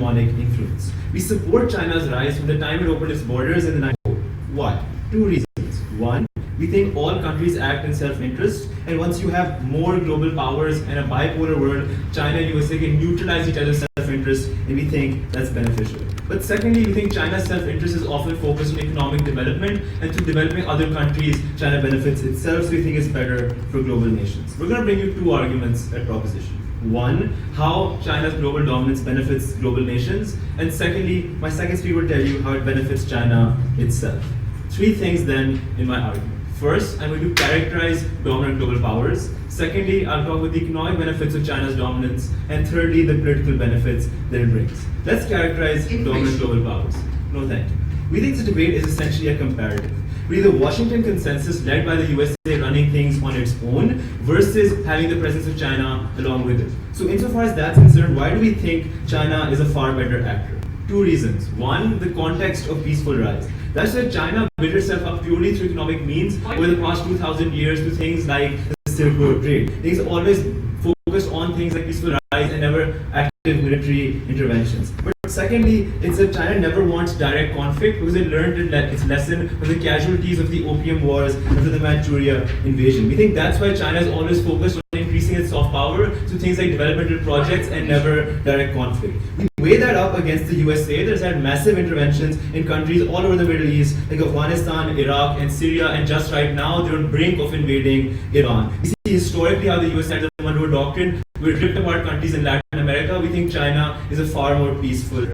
hegemonic influence. We support China's rise from the time it opened its borders in the 1990s. Why? Two reasons. One, we think all countries act in self-interest, and once you have more global powers and a bipolar world, China and USA can neutralize each other's self-interest, and we think that's beneficial. But secondly, we think China's self-interest is often focused on economic development, and through developing other countries, China benefits itself, so we think it's better for global nations. We're going to bring you two arguments at proposition. One, how China's global dominance benefits global nations, and secondly, my second speaker will tell you how it benefits China itself. Three things then in my argument. First, I'm going to characterize dominant global powers. Secondly, I'll talk about the economic benefits of China's dominance. And thirdly, the political benefits that it brings. Let's characterize dominant global powers. No, thank you. We think this debate is essentially a comparative. We the Washington consensus led by the USA running things on its own versus having the presence of China along with it. So insofar as that's concerned, why do we think China is a far better actor? Two reasons. One, the context of peaceful rise. That's why China built itself up purely through economic means over the past 2,000 years to things like the Silk Road trade. It's always focused on things like peaceful rise and never active military interventions. But secondly, it's that China never wants direct conflict because it learned its lesson from the casualties of the Opium Wars after the Manchuria invasion. We think that's why China is always focused on increasing its soft power through things like developmental projects and never direct conflict. We weigh that up against the USA that's had massive interventions in countries all over the Middle East, like Afghanistan, Iraq, and Syria, and just right now they're on the brink of invading Iran. We see historically how the US had the Monroe Doctrine, we ripped apart countries in Latin America. We think China is a far more peaceful.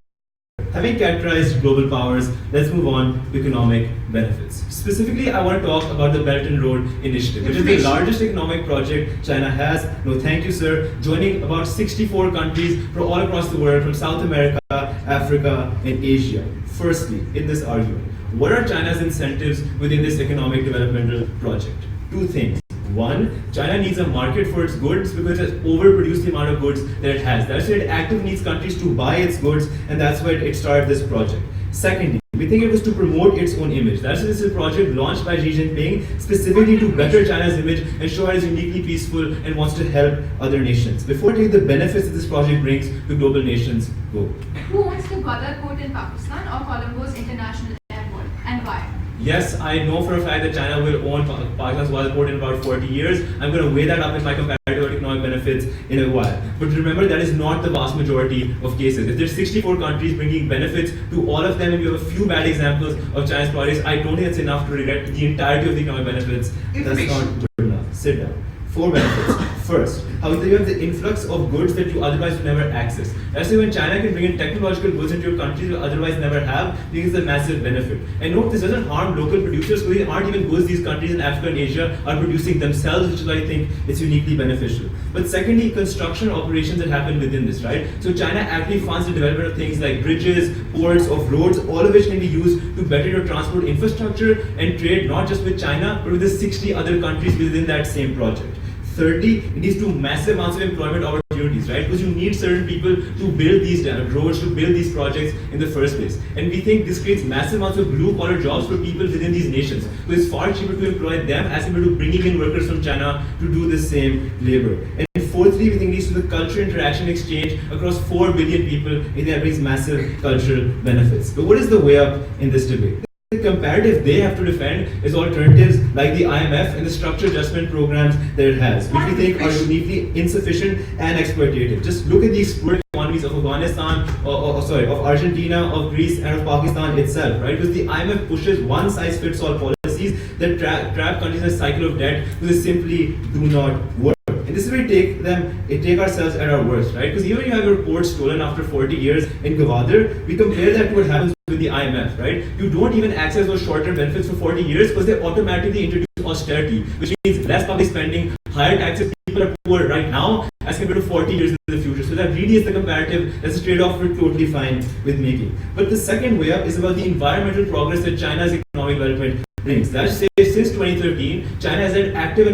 Having characterized global powers, let's move on to economic benefits. Specifically, I want to talk about the Belt and Road Initiative, which is the largest economic project China has. No, thank you, sir. Joining about 64 countries from all across the world, from South America, Africa, and Asia. Firstly, in this argument, what are China's incentives within this economic developmental project? Two things. One, China needs a market for its goods because it has overproduced the amount of goods that it has. That's why it actively needs countries to buy its goods, and that's why it started this project. Secondly, we think it was to promote its own image. That's why this is a project launched by Xi Jinping specifically to better China's image and show how it is uniquely peaceful and wants to help other nations. Before I tell you the benefits that this project brings to global nations, go. Who owns the Gwadar port in Pakistan or Colombo's International Airport, and why? Yes, I know for a fact that China will own Pakistan's Gwadar port in about 40 years. I'm going to weigh that up in my comparative economic benefits in a while. But remember, that is not the vast majority of cases. If there's 64 countries bringing benefits to all of them, and you have a few bad examples of China's projects, I don't think it's enough to regret the entirety of the economic benefits. That's not good enough. Sit down. Four benefits. First, how you have the influx of goods that you otherwise would never access. That's why when China can bring in technological goods into your country you otherwise never have, this is a massive benefit. And note, this doesn't harm local producers because they aren't even goods these countries in Africa and Asia are producing themselves, which is why I think it's uniquely beneficial. But secondly, construction operations that happen within this, right? So China actually funds the development of things like bridges, ports, of roads, all of which can be used to better your transport infrastructure and trade not just with China, but with the 60 other countries within that same project. Thirdly, it leads to massive amounts of employment opportunities, right? Because you need certain people to build these roads, to build these projects in the first place. And we think this creates massive amounts of blue-collar jobs for people within these nations. So it's far cheaper to employ them as compared to bringing in workers from China to do the same labor. And fourthly, we think it leads to the cultural interaction exchange across 4 billion people, and that brings massive cultural benefits. But what is the way up in this debate? The comparative they have to defend is alternatives like the IMF and the structural adjustment programs that it has, which we think are uniquely insufficient and exploitative. Just look at the exploited economies of Afghanistan, of Argentina, of Greece, and of Pakistan itself, right? Because the IMF pushes one-size-fits-all policies that trap countries in a cycle of debt because they simply do not work. And this is where we take ourselves at our worst, right? Because even when you have your port stolen after 40 years in Gwadar, we compare that to what happens with the IMF, right? You don't even access those short-term benefits for 40 years because they automatically introduce austerity, which means less public spending, higher taxes. People are poor right now as compared to 40 years in the future. So that really is the comparative. That's a trade-off we're totally fine with making. But the second way up is about the environmental progress that China's economic development brings. That's to say, since 2013, China has had active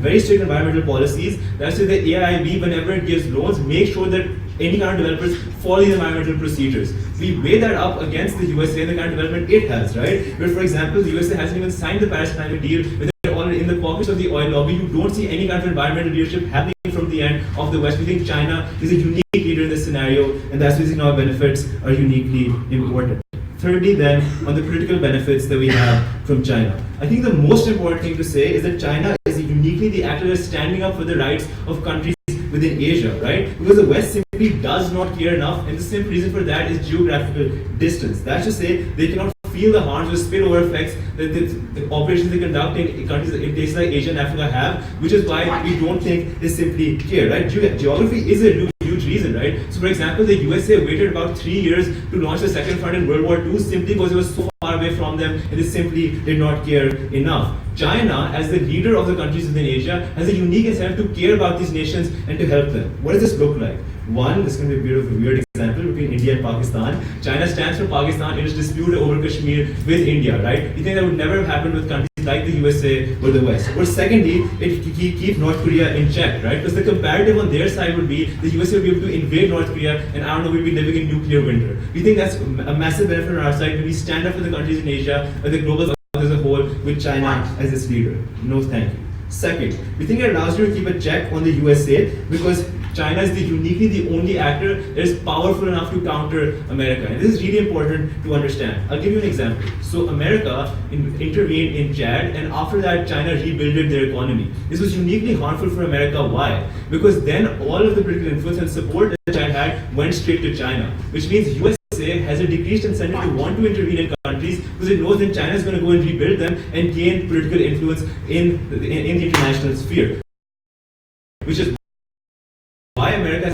very strict environmental policies. That's why the AIIB, whenever it gives loans, make sure that any kind of developers follow the environmental procedures. We weigh that up against the USA and the kind of development it has, right? Where, for example, the USA hasn't even signed the Paris Climate Deal, but they're already in the pockets of the oil lobby. You don't see any kind of environmental leadership happening from the end of the West. We think China is a unique leader in this scenario. scenario, and that's basically how benefits are uniquely important. Thirdly, then, on the political benefits that we have from China. I think the most important thing to say is that China is uniquely the actor that's standing up for the rights of countries within Asia, right? Because the West simply does not care enough, and the simple reason for that is geographical distance. That's to say, they cannot feel the harms or spillover effects that the operations they conduct in countries in places like Asia and Africa have, which is why we don't think they simply care, right? Geography is a huge reason, right? So, for example, the USA waited about 3 years to launch the second front in World War II simply because it was so far away from them, and they simply did not care enough. China, as the leader of the countries within Asia, has a unique incentive to care about these nations and to help them. What does this look like? One, this is going to be a bit of a weird example between India and Pakistan. China stands for Pakistan in its dispute over Kashmir with India, right? You think that would never have happened with countries like the USA or the West. Or secondly, it keep North Korea in check, right? Because the comparative on their side would be the USA would be able to invade North Korea, and I don't know, we'd be living in nuclear winter. We think that's a massive benefit on our side when we stand up for the countries in Asia and the global South as a whole with China as its leader. No, thank you. Second, we think it allows you to keep a check on the USA because China is uniquely the only actor that is powerful enough to counter America. And this is really important to understand. I'll give you an example. So America intervened in Chad, and after that China rebuilt their economy. This was uniquely harmful for America. Why? Because then all of the political influence and support that Chad had went straight to China, which means USA has a decreased incentive to want to intervene in countries because it knows that China is going to go and rebuild them and gain political influence in the international sphere. Which is why America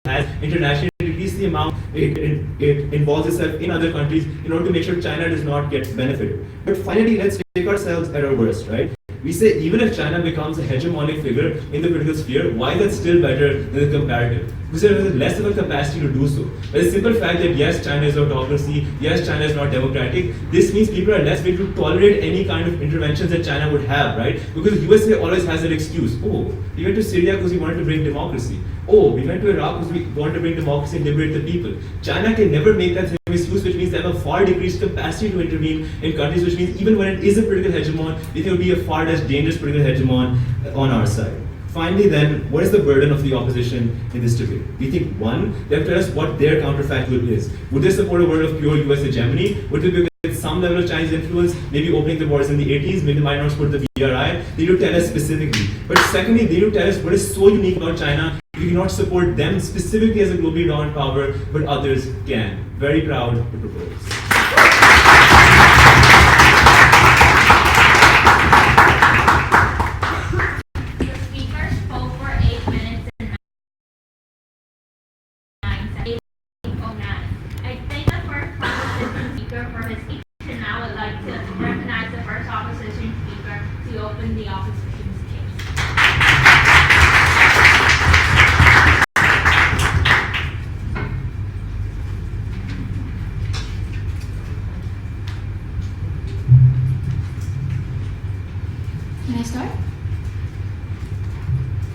has internationally increased the amount it involves itself in other countries in order to make sure China does not get benefited. But finally, let's take ourselves at our worst, right? We say even if China becomes a hegemonic figure in the political sphere, why that's still better than the comparative? Because there is less of a capacity to do so. But the simple fact that yes, China is autocracy, yes, China is not democratic, this means people are less willing to tolerate any kind of interventions that China would have, right? Because the USA always has that excuse. Oh, we went to Syria because we wanted to bring democracy. Oh, we went to Iraq because we wanted to bring democracy and liberate the people. China can never make that same excuse, which means they have a far decreased capacity to intervene in countries, which means even when it is a political hegemon, it will be a far less dangerous political hegemon on our side. Finally then, what is the burden of the opposition in this debate? We think one, they have to tell us what their counterfactual is. Would they support a world of pure US hegemony? Would they be with some level of Chinese influence, maybe opening the borders in the 80s, maybe they might not support the BRI? They need to tell us specifically. But secondly, they need to tell us what is so unique about China. We cannot support them specifically as a globally dominant power, but others can. Very proud to propose. For his speech, and now I would like to recognize the first opposition speaker to open the opposition's case. Can I start?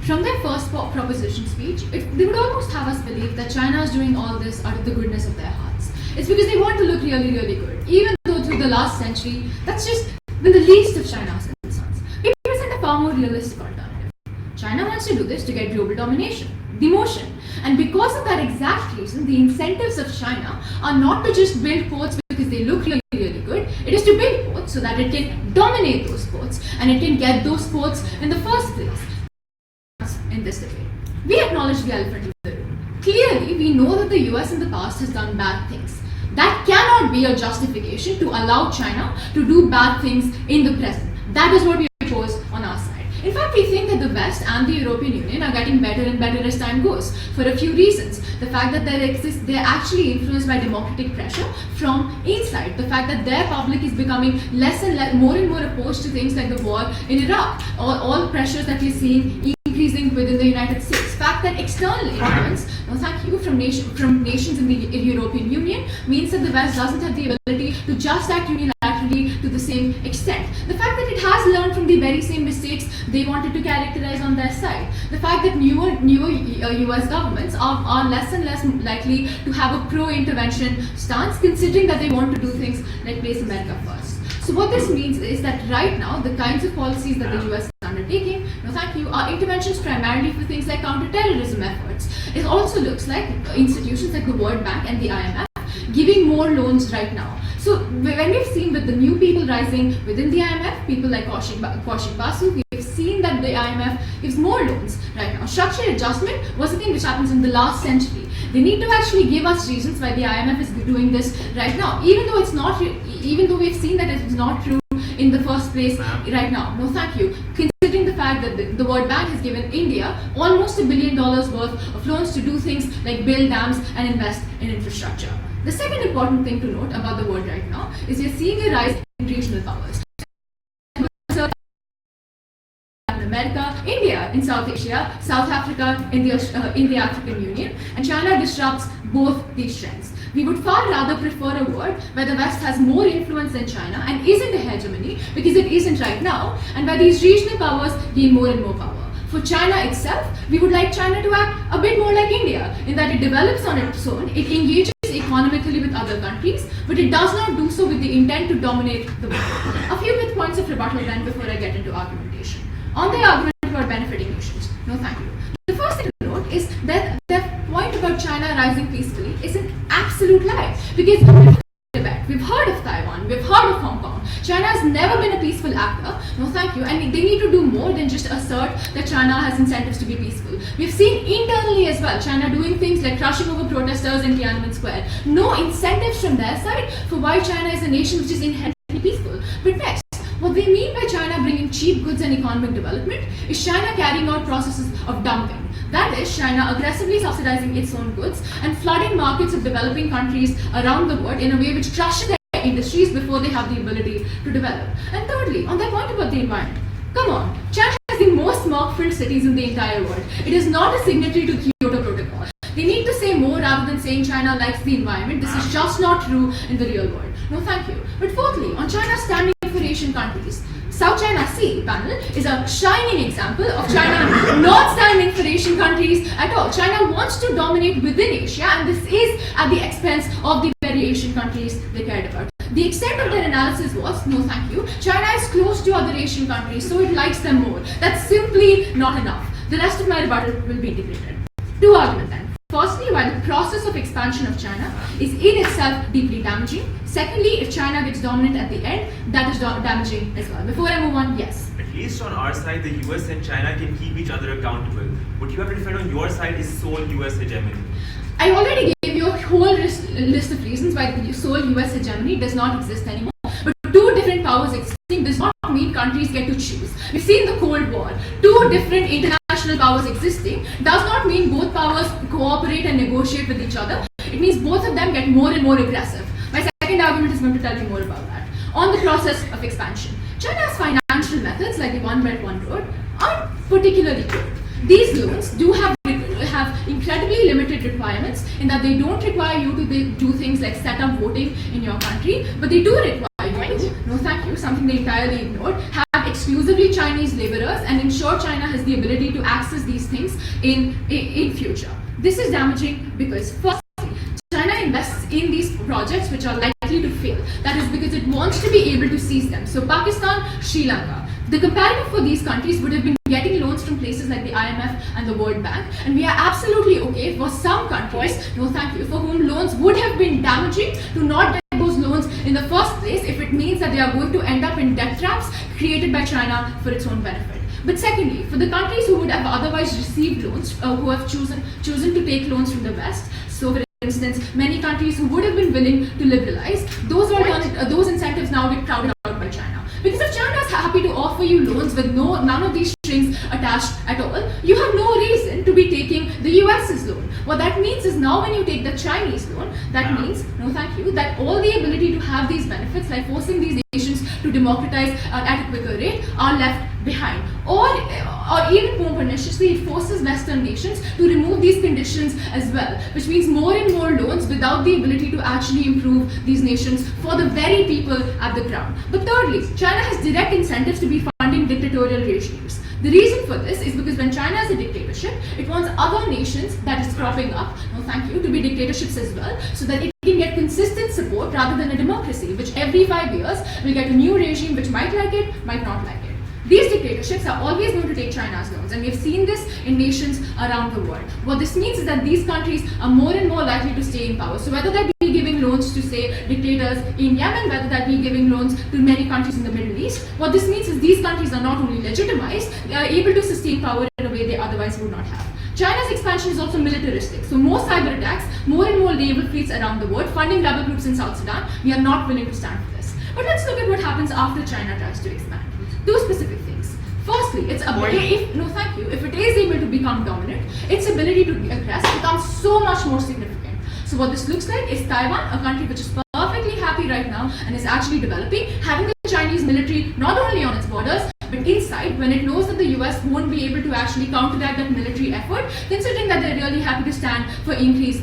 From their first proposition speech, they would almost have us believe that China is doing all this out of the goodness of their hearts. It's because they want to look really, really good. Even though through the last century, that's just been the least of China's concerns. We present a far more realistic alternative. China wants to do this to get global domination, demotion. And because of that exact reason, the incentives of China are not to just build ports because they look really, really good. It is to build ports so that it can dominate those ports and it can get those ports in the first place. In this debate, we acknowledge the elephant in the room. Clearly, we know that the US in the past has done bad things. That cannot be a justification to allow China to do bad things in the present. That is what we oppose on our side. In fact, we think that the West and the European Union are getting better and better as time goes for a few reasons. The fact that they're actually influenced by democratic pressure from inside. The fact that their public is becoming less and less, more and more opposed to things like the war in Iraq. All pressures that we're seeing increasing within the United States. Fact that external influence, no thank you, from nations in the European Union means that the West doesn't have the ability to just act unilaterally to the same extent. The fact that it has learned from the very same mistakes they wanted to characterize on their side. The fact that newer US governments are less and less likely to have a pro-intervention stance, considering that they want to do things like place America first. So what this means is that right now, the kinds of policies that the US is undertaking, no thank you, are interventions primarily for things like counter-terrorism efforts. It also looks like institutions like the World Bank and the IMF giving more loans right now. So when we've seen with the new people rising within the IMF, people like Kaushik Basu, we've seen that the IMF gives more loans right now. Structural adjustment was a thing which happens in the last century. They need to actually give us reasons why the IMF is doing this right now, even though it's not, even though we've seen that it's not true in the first place right now. No, thank you. Considering the fact that the World Bank has given India almost $1 billion worth of loans to do things like build dams and invest in infrastructure. The second important thing to note about the world right now is we are seeing a rise in regional powers. America, India in South Asia, South Africa in the African Union, and China disrupts both these trends. We would far rather prefer a world where the West has more influence than China and isn't a hegemony, because it isn't right now, and where these regional powers gain more and more power. For China itself, we would like China to act a bit more like India, in that it develops on its own, it engages economically with other countries, but it does not do so with the intent to dominate the world. A few good points of rebuttal then before I get into argumentation. On the argument about benefiting nations, no thank you. The first thing to note is that the point about China rising peacefully is an absolute lie, because we've heard of Taiwan, we've heard of Hong Kong. China has never been a peaceful actor, no thank you, and they need to do more than just assert that China has incentives to be peaceful. We've seen internally as well, China doing things like crushing over protesters in Tiananmen Square. No incentives from their side for why China is a nation which is inherently peaceful. But next, what they mean by China bringing cheap goods and economic development is China carrying out processes of dumping. That is, China aggressively subsidizing its own goods and flooding markets of developing countries around the world in a way which crushes their industries before they have the ability to develop. And thirdly, on that point about the environment, come on, China has the most smog-filled cities in the entire world. It is not a signatory to the Kyoto Protocol. They need to say more rather than saying China likes the environment. This is just not true in the real world. No, thank you. But fourthly, on China's standing for Asian countries, South China Sea panel is a shining example of China not standing for Asian countries at all. China wants to dominate within Asia, and this is at the expense of the very Asian countries they cared about. The extent of their analysis was, no thank you, China is close to other Asian countries, so it likes them more. That's simply not enough. The rest of my rebuttal will be integrated. Two arguments then. Firstly, while the process of expansion of China is in itself deeply damaging. Secondly, if China gets dominant at the end, that is damaging as well. Before I move on, yes. At least on our side, the US and China can keep each other accountable. What you have to defend on your side is sole US hegemony. I already gave you a whole list of reasons why the sole US hegemony does not exist anymore. But two different powers existing does not mean countries get to choose. We've seen the Cold War. Two different international powers existing does not mean both powers cooperate and negotiate with each other. It means both of them get more and more aggressive. My second argument is going to tell you more about that. On the process of expansion, China's financial methods like the One Belt One Road aren't particularly good. These loans do have incredibly limited requirements in that they don't require you to do things like set up voting in your country, but they do require you to, no thank you, something they entirely ignored, have exclusively Chinese laborers and ensure China has the ability to access these things in future. This is damaging because firstly, China invests in these projects which are likely to fail. That is because it wants to be able to seize them. So Pakistan, Sri Lanka. The comparative for these countries would have been getting loans from places like the IMF and the World Bank, and we are absolutely okay for some countries, no thank you, for whom loans would have been damaging to not get those loans in the first place if it means that they are going to end up in debt traps created by China for its own benefit. But secondly, for the countries who would have otherwise received loans, who have chosen to take loans from the West, so for instance, many countries who would have been willing to liberalize, those incentives now get crowded out by China. Because if China is happy to offer you loans with none of these strings attached at all, you have no reason to be taking the US's loan. What that means is now when you take the Chinese loan, that means, no thank you, that all the ability to have these benefits, like forcing these nations to democratize at a quicker rate, are left behind. Or even more perniciously, it forces Western nations to remove these conditions as well, which means more and more loans without the ability to actually improve these nations for the very people at the ground. But thirdly, China has direct incentives to be funding dictatorial regimes. The reason for this is because when China is a dictatorship, it wants other nations that is cropping up, no thank you, to be dictatorships as well, so that it can get consistent support rather than a democracy, which every 5 years will get a new regime which might like it, might not like it. These dictatorships are always going to take China's loans, and we've seen this in nations around the world. What this means is that these countries are more and more likely to stay in power. So whether that be giving loans to, say, dictators in Yemen, whether that be giving loans to many countries in the Middle East, what this means is these countries are not only legitimized, they are able to sustain power in a way they otherwise would not have. China's expansion is also militaristic. So more cyber attacks, more and more naval fleets around the world, funding rebel groups in South Sudan. We are not willing to stand for this. But let's look at what happens after China tries to expand. Two specific things. Firstly, its ability, if it is able to become dominant, its ability to aggress becomes so much more significant. So what this looks like is Taiwan, a country which is perfectly happy right now and is actually developing, having the Chinese military not only on its borders, but inside, when it knows that the US won't be able to actually counteract that military effort, considering that they're really happy to stand for an increase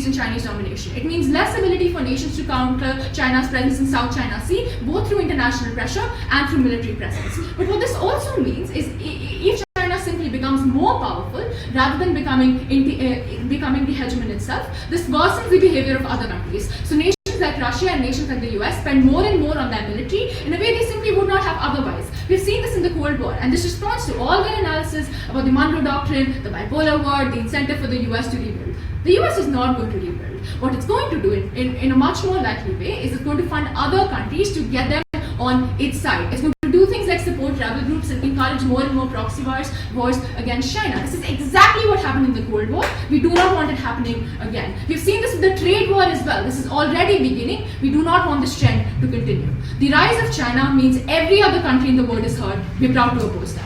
in Chinese domination. It means less ability for nations to counter China's presence in South China Sea, both through international pressure and through military presence. But what this also means is if China simply becomes more powerful rather than becoming the hegemon itself, this worsens the behavior of other countries. So nations like Russia and nations like the US spend more and more on their military in a way they simply would not have otherwise. We've seen this in the Cold War, and this responds to all their analysis about the Monroe Doctrine, the bipolar war, the incentive for the US to rebuild. The US is not going to rebuild. What it's going to do in a much more likely way is it's going to fund other countries to get them on its side. It's going to do things like support rebel groups and encourage more and more proxy wars against China. This is exactly what happened in the Cold War. We do not want it happening again. We've seen this with the trade war as well. This is already beginning. We do not want this trend to continue. The rise of China means every other country in the world is hurt. We're proud to oppose that.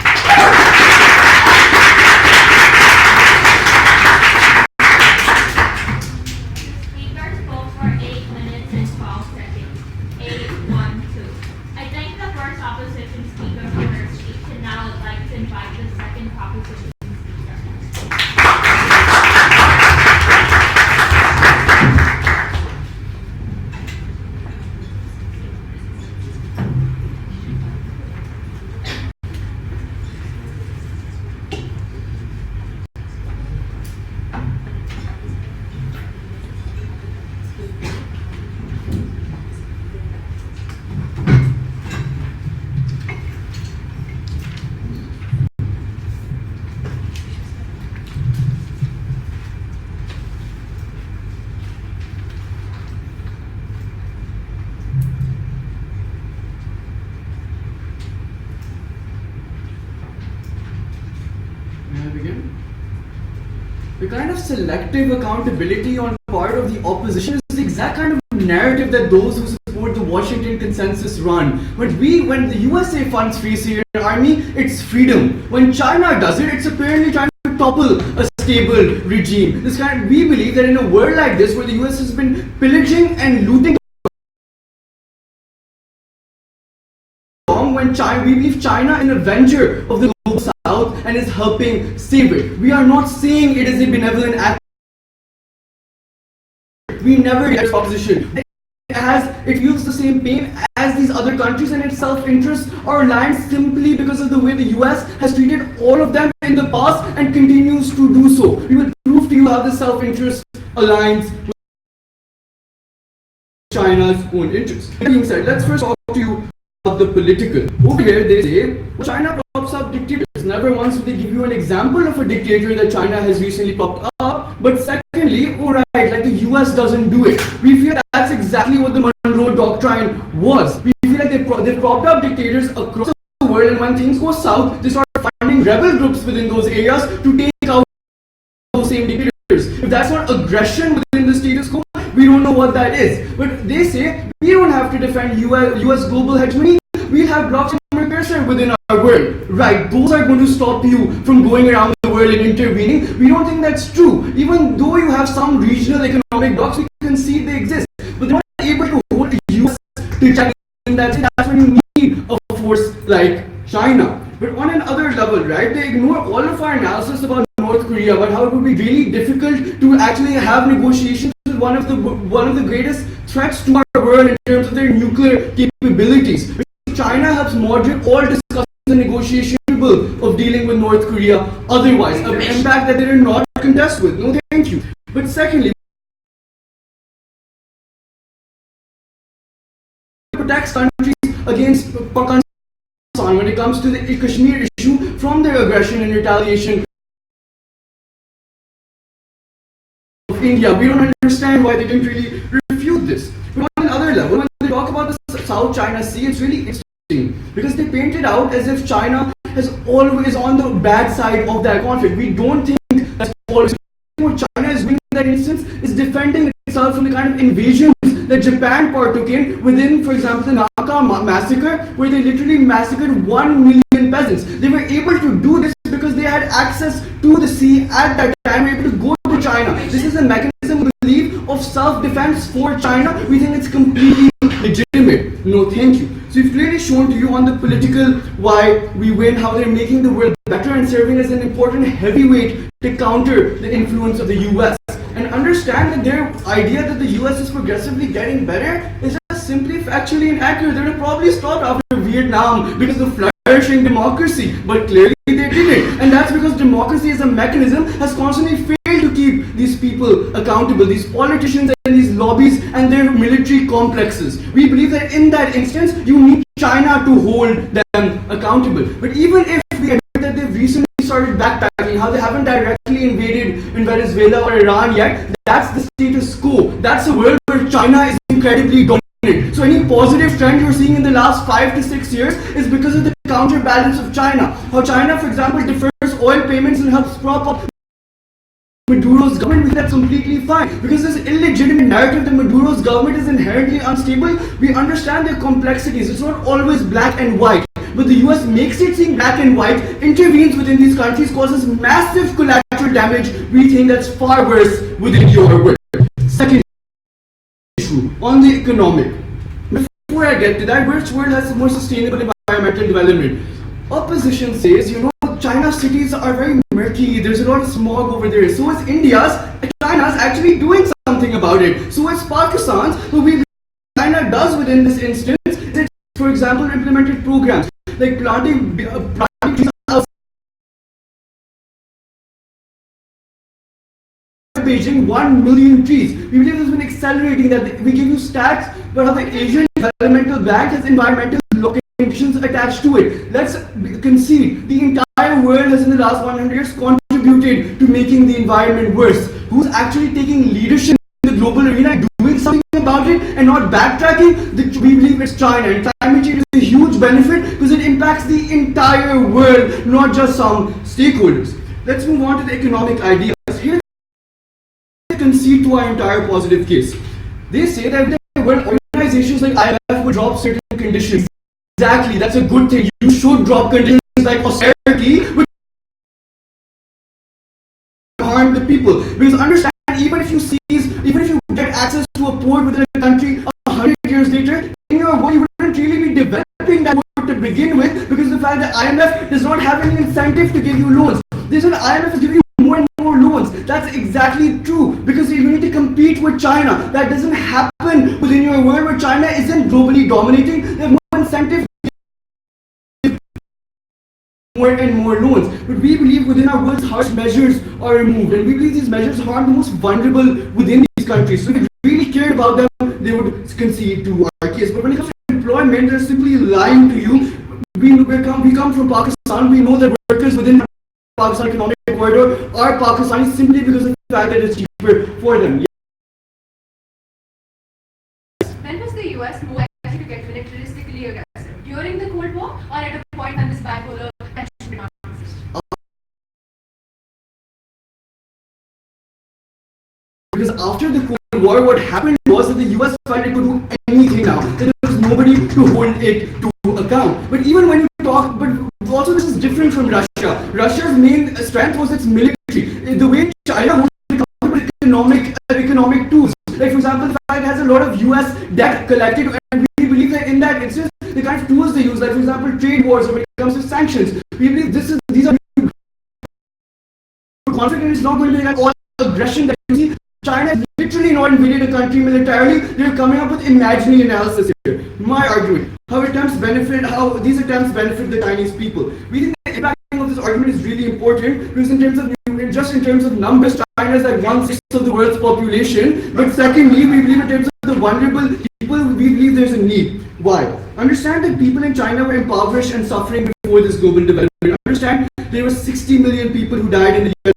Speaker spoke for 8 minutes and 12 seconds. 8-1-2. I thank the first opposition speaker for her speech, and now I'd like to invite the second opposition speaker. May I begin? The kind of selective accountability on part of the opposition is the exact kind of narrative that those who support the Washington consensus run. When the USA funds Free Syrian Army, it's freedom. When China does it, it's apparently trying to topple a stable regime. We believe that in a world like this, where the US has been pillaging and looting, we believe China is an avenger of the global South and is helping save it. We are not saying it is a benevolent act. We never get this opposition. It feels the same pain as these other countries, and its self-interests are aligned simply because of the way the US has treated all of them in the past and continues to do so. We will prove to you how the self-interest aligns with China's own interests. That being said, let's first talk to you about the political. Over here they say, well, China props up dictators. Never once do they give you an example of a dictator that China has recently propped up, but secondly, alright, like the US doesn't do it. We feel that's exactly what the Monroe Doctrine was. We feel like they've propped up dictators across the world, and when things go south, they start finding rebel groups within those areas to take out those same dictators. If that's not aggression within the status quo, we don't know what that is. But they say, we don't have to defend US global hegemony. We'll have blocks of aggressor within our world. Right, those are going to stop you from going around the world and intervening. We don't think that's true. Even though you have some regional economic blocks, we concede they exist. But they're not able to hold the US to China. That's when you need a force like China. But on another level, right, they ignore all of our analysis about North Korea, about how it would be really difficult to actually have negotiations with one of the greatest threats to our world in terms of their nuclear capabilities. China helps moderate all discussions and negotiations of dealing with North Korea otherwise, an impact that they did not contest with. No, thank you. But secondly, protects countries against Pakistan when it comes to the Kashmir issue from their aggression and retaliation of India. We don't understand why they didn't really refute this. But on another level, when they talk about the South China Sea, it's really interesting because they paint it out as if China is always on the bad side of that conflict. We don't think that's always what China is doing in that instance is defending itself from the kind of invasions that Japan partook in within, for example, the Naka massacre, where they literally massacred 1 million peasants. They were able to do this because they had access to the sea at that time, able to go to China. This is a mechanism, we believe, of self-defense for China. We think it's completely legitimate. No, thank you. So we've clearly shown to you on the political why we win, how they're making the world better and serving as an important heavyweight to counter the influence of the US. And understand that their idea that the US is progressively getting better is just simply factually inaccurate. They would have probably stopped after Vietnam because of flourishing democracy, but clearly they didn't. And that's because democracy as a mechanism has constantly failed to keep these people accountable, these politicians and these lobbies and their military complexes. We believe that in that instance, you need China to hold them accountable. But even if we admit that they've recently started backpacking, how they haven't directly invaded in Venezuela or Iran yet, that's the status quo. That's a world where China is incredibly dominant. So any positive trend you're seeing in the last 5 to 6 years is because of the counterbalance of China. How China, for example, defers oil payments and helps prop up Maduro's government, with that's completely fine. Because this illegitimate narrative that Maduro's government is inherently unstable, we understand their complexities. It's not always black and white. But the US makes it seem black and white, intervenes within these countries, causes massive collateral damage. We think that's far worse within your world. Second issue, on the economic. Before I get to that, which world has more sustainable environmental development? Opposition says, China's cities are very murky, there's a lot of smog over there. So is India's. China's actually doing something about it. So is Pakistan's. What we China does within this instance is it, for example, implemented programs like planting trees outside Beijing, 1 million trees. We believe this has been accelerating that. We give you stats, but how the Asian Developmental Bank has environmental locations attached to it. Let's concede the entire world has in the last 100 years contributed to making the environment worse. Who's actually taking leadership in the global arena, doing something about it and not backtracking? We believe it's China, and climate change is a huge benefit because it impacts the entire world, not just some stakeholders. Let's move on to the economic ideas. Here they concede to our entire positive case. They say that when organizations like IMF would drop certain conditions, exactly, that's a good thing. You should drop conditions like austerity, which harm the people. Because understand, even if you get access to a port within a country 100 years later, in your world you wouldn't really be developing that port to begin with, because the fact that IMF does not have any incentive to give you loans. This is IMF is giving you more and more loans. That's exactly true, because you need to compete with China. That doesn't happen within your world where China isn't globally dominating. They have more incentive, more and more loans. But we believe within our world's harsh measures are removed, and we believe these measures harm the most vulnerable within these countries. So if we really cared about them, they would concede to our case. But when it comes to employment, they're simply lying to you. We come from Pakistan. We know that workers within Pakistan economic corridor are Pakistanis simply because of the fact that it's cheaper for them. When was the US more likely to get militaristically aggressive? During the Cold War, or at a point when this bipolar tension did not exist? Because after the Cold War, what happened was that the US felt it could do anything now. That there was nobody to hold it to account. But even when you talk, but also this is different from Russia. Russia's main strength was its military. The way China holds it with economic tools. Like for example, the fact it has a lot of US debt collected, and we believe that in that instance, the kind of tools they use, like for example, trade wars, or when it comes to sanctions, we believe these are conflict, and it's not going to be like all aggression that you see. China has literally not invaded a country militarily. They're coming up with imaginary analysis here. My argument, how these attempts benefit the Chinese people. We think the impact of this argument is really important, because in terms of numbers, China is like 1/6 of the world's population. But secondly, we believe in terms of the vulnerable people, we believe there's a need. Why? Understand that people in China were impoverished and suffering before this global development. Understand there were 60 million people who died in the year.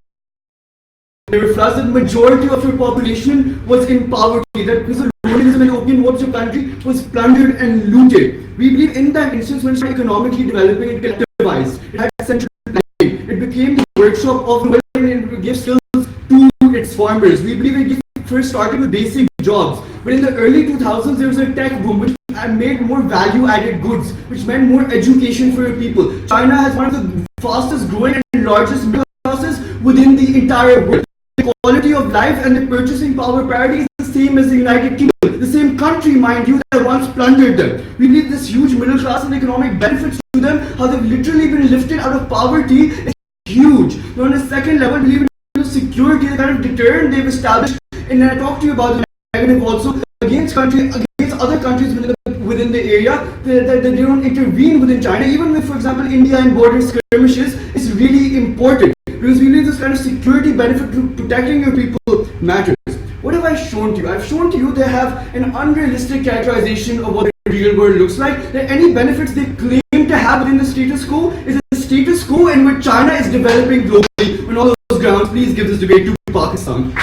There were floods. The majority of your population was in poverty. That because of colonialism and opium wars, your country was plundered and looted. We believe in that instance when it's economically developing, it collectivized. It had central planning. It became the workshop of the world and it gave skills to its farmers. We believe it first started with basic jobs. But in the early 2000s, there was a tech boom which made more value-added goods, which meant more education for your people. China has one of the fastest growing and largest middle classes within the entire world. The quality of life and the purchasing power parity is the same as the United Kingdom. The same country, mind you, that once plundered them. We believe this huge middle class and economic benefits to them, how they've literally been lifted out of poverty, is huge. Now on a second level, we believe in security, the kind of deterrent they've established. And I talked to you about the negative also against other countries within the area that they don't intervene within China. Even with, for example, India and border skirmishes is really important because we need this kind of security benefit to protecting your people matters. What have I shown to you? I've shown to you they have an unrealistic characterization of what the real world looks like. That any benefits they claim to have within the status quo is a status quo in which China is developing globally. On all those grounds, please give this debate to Pakistan.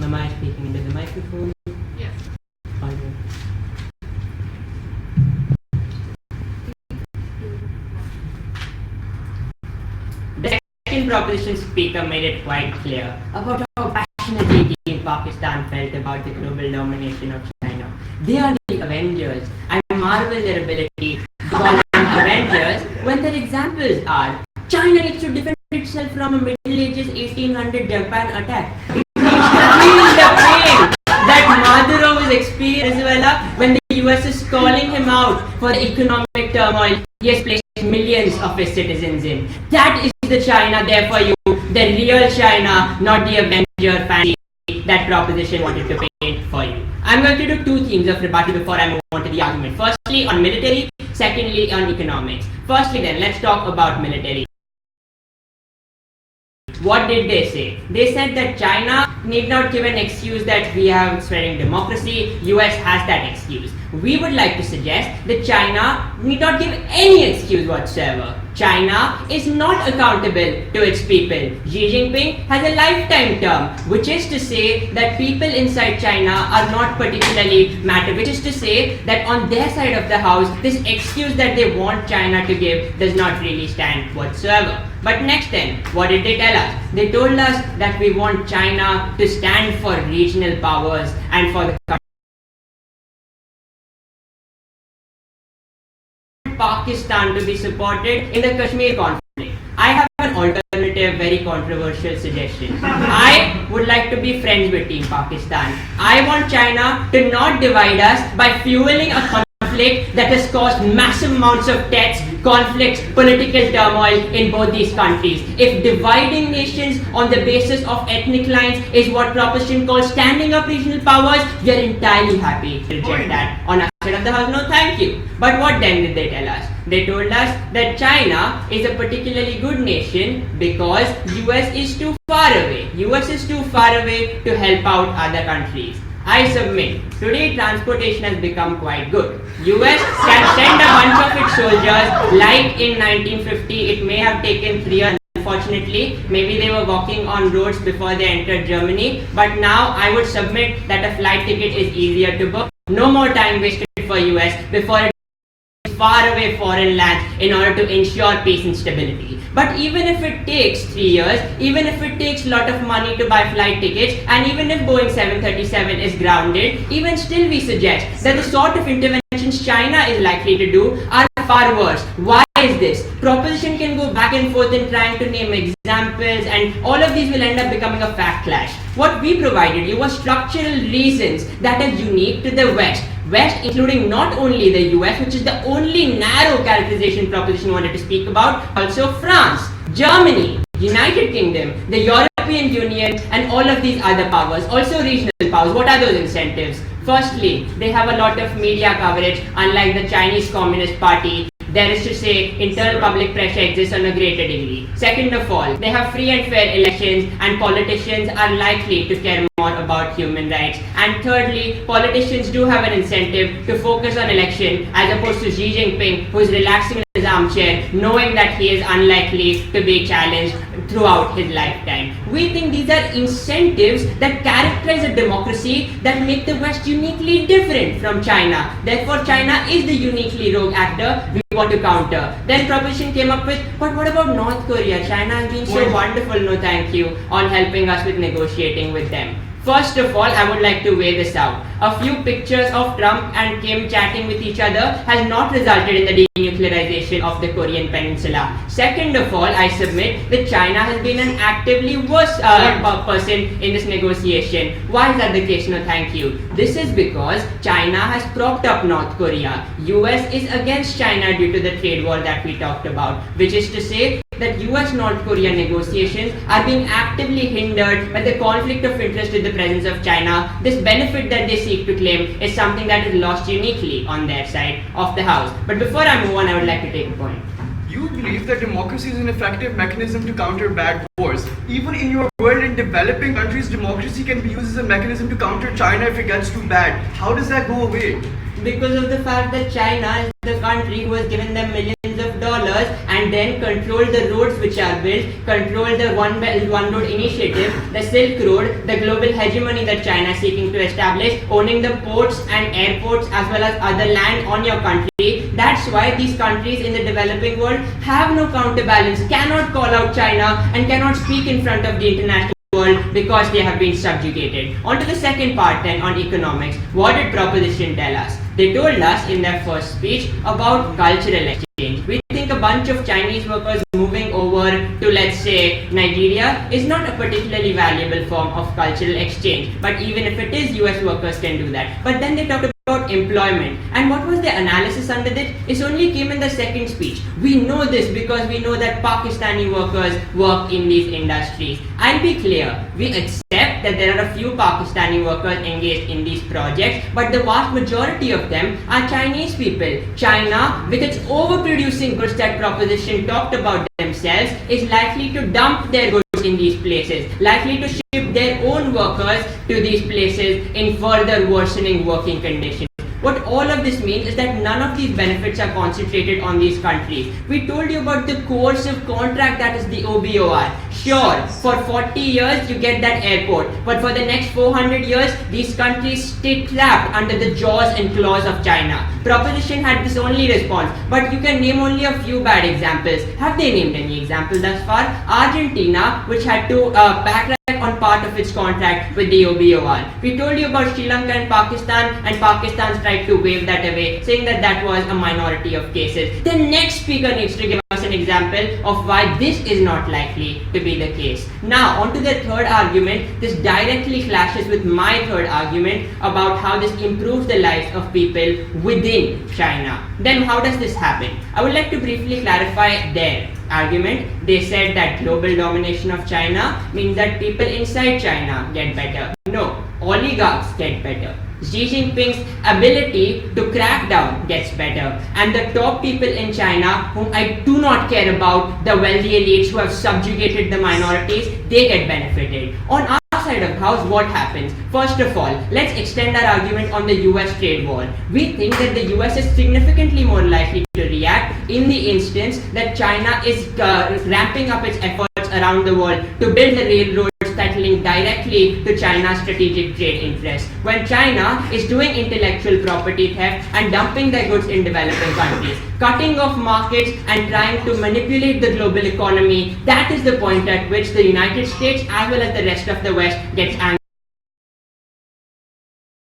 Am I speaking into the microphone? Yes. The second proposition speaker made it quite clear about how passionately Team Pakistan felt about the global domination of China. They are the Avengers. I marvel their ability to call them Avengers when their examples are China needs to defend itself from a Middle Ages 1800 Japan attack. Feel the pain that Maduro was experiencing in Venezuela when the US is calling him out for the economic turmoil he has placed millions of his citizens in. That is the China there for you, the real China, not the Avenger fancy that proposition wanted to paint for you. I'm going to do two themes of rebuttal before I move on to the argument. Firstly on military, secondly on economics. Firstly then, let's talk about military. What did they say? They said that China need not give an excuse that we are spreading democracy. US has that excuse. We would like to suggest that China need not give any excuse whatsoever. China is not accountable to its people. Xi Jinping has a lifetime term, which is to say that people inside China are not particularly matter, which is to say that on their side of the house, this excuse that they want China to give does not really stand whatsoever. But next then, what did they tell us? They told us that we want China to stand for regional powers and for the Pakistan to be supported in the Kashmir conflict. I have an alternative, very controversial suggestion. I would like to be friends with Team Pakistan. I want China to not divide us by fueling a conflict that has caused massive amounts of deaths, conflicts, political turmoil in both these countries. If dividing nations on the basis of ethnic lines is what proposition calls standing up regional powers, we are entirely happy to reject that on our side of the house. No, thank you. But what then did they tell us? They told us that China is a particularly good nation because US is too far away. US is too far away to help out other countries. I submit, today transportation has become quite good. US can send a bunch of its soldiers like in 1950. It may have taken 3 years. Unfortunately, maybe they were walking on roads before they entered Germany. But now I would submit that a flight ticket is easier to book. No more time wasted for US before it far away foreign lands in order to ensure peace and stability. But even if it takes 3 years, even if it takes a lot of money to buy flight tickets, and even if Boeing 737 is grounded, even still we suggest that the sort of interventions China is likely to do are far worse. Why is this? Proposition can go back and forth in trying to name examples, and all of these will end up becoming a fact clash. What we provided you was structural reasons that are unique to the West. West, including not only the US, which is the only narrow characterization proposition wanted to speak about, also France, Germany, United Kingdom, the European Union, and all of these other powers, also regional powers. What are those incentives? Firstly, they have a lot of media coverage, unlike the Chinese Communist Party. There is to say, internal public pressure exists on a greater degree. Second of all, they have free and fair elections, and politicians are likely to care more about human rights. And thirdly, politicians do have an incentive to focus on election as opposed to Xi Jinping, who is relaxing in his armchair, knowing that he is unlikely to be challenged throughout his lifetime. We think these are incentives that characterize a democracy that make the West uniquely different from China. Therefore, China is the uniquely rogue actor we want to counter. Then proposition came up with, but what about North Korea? China has been so wonderful, no thank you, on helping us with negotiating with them. First of all, I would like to weigh this out. A few pictures of Trump and Kim chatting with each other has not resulted in the denuclearization of the Korean Peninsula. Second of all, I submit that China has been an actively worse person in this negotiation. Why is that the case? No, thank you. This is because China has propped up North Korea. US is against China due to the trade war that we talked about, which is to say that US-North Korea negotiations are being actively hindered by the conflict of interest with the presence of China. This benefit that they seek to claim is something that is lost uniquely on their side of the house. But before I move on, I would like to take a point. You believe that democracy is an effective mechanism to counter bad wars. Even in your world, in developing countries, democracy can be used as a mechanism to counter China if it gets too bad. How does that go away? Because of the fact that China is the country who has given them millions of dollars and then control the roads which are built, control the One Belt One Road initiative, the Silk Road, the global hegemony that China is seeking to establish, owning the ports and airports as well as other land on your country. That's why these countries in the developing world have no counterbalance, cannot call out China and cannot speak in front of the international world because they have been subjugated. On to the second part then, on economics. What did proposition tell us? They told us in their first speech about cultural exchange. We think a bunch of Chinese workers moving over to, let's say, Nigeria is not a particularly valuable form of cultural exchange. But even if it is, US workers can do that. But then they talked about employment, and what was the analysis under that? It only came in the second speech. We know this because we know that Pakistani workers work in these industries. I'll be clear, we accept that there are a few Pakistani workers engaged in these projects, but the vast majority of them are Chinese people. China, with its overproducing goods that proposition talked about themselves, is likely to dump their goods in these places, likely to ship their own workers to these places in further worsening working conditions. What all of this means is that none of these benefits are concentrated on these countries. We told you about the coercive contract that is the OBOR. Sure, for 40 years you get that airport, but for the next 400 years, these countries stay trapped under the jaws and claws of China. Proposition had this only response, but you can name only a few bad examples. Have they named any examples thus far? Argentina, which had to backtrack on part of its contract with the OBOR. We told you about Sri Lanka and Pakistan tried to wave that away, saying that that was a minority of cases. The next speaker needs to give us an example of why this is not likely to be the case. Now, on to the third argument. This directly clashes with my third argument about how this improves the lives of people within China. Then how does this happen? I would like to briefly clarify their argument. They said that global domination of China means that people inside China get better. No, oligarchs get better. Xi Jinping's ability to crack down gets better, and the top people in China, whom I do not care about, the wealthy elites who have subjugated the minorities, they get benefited. On our side of the house, what happens? First of all, let's extend our argument on the US trade war. We think that the US is significantly more likely to react in the instance that China is ramping up its efforts around the world to build the railroads efforts that link directly to China's strategic trade interests. When China is doing intellectual property theft and dumping their goods in developing countries, cutting off markets and trying to manipulate the global economy, that is the point at which the United States as well as the rest of the West gets angry.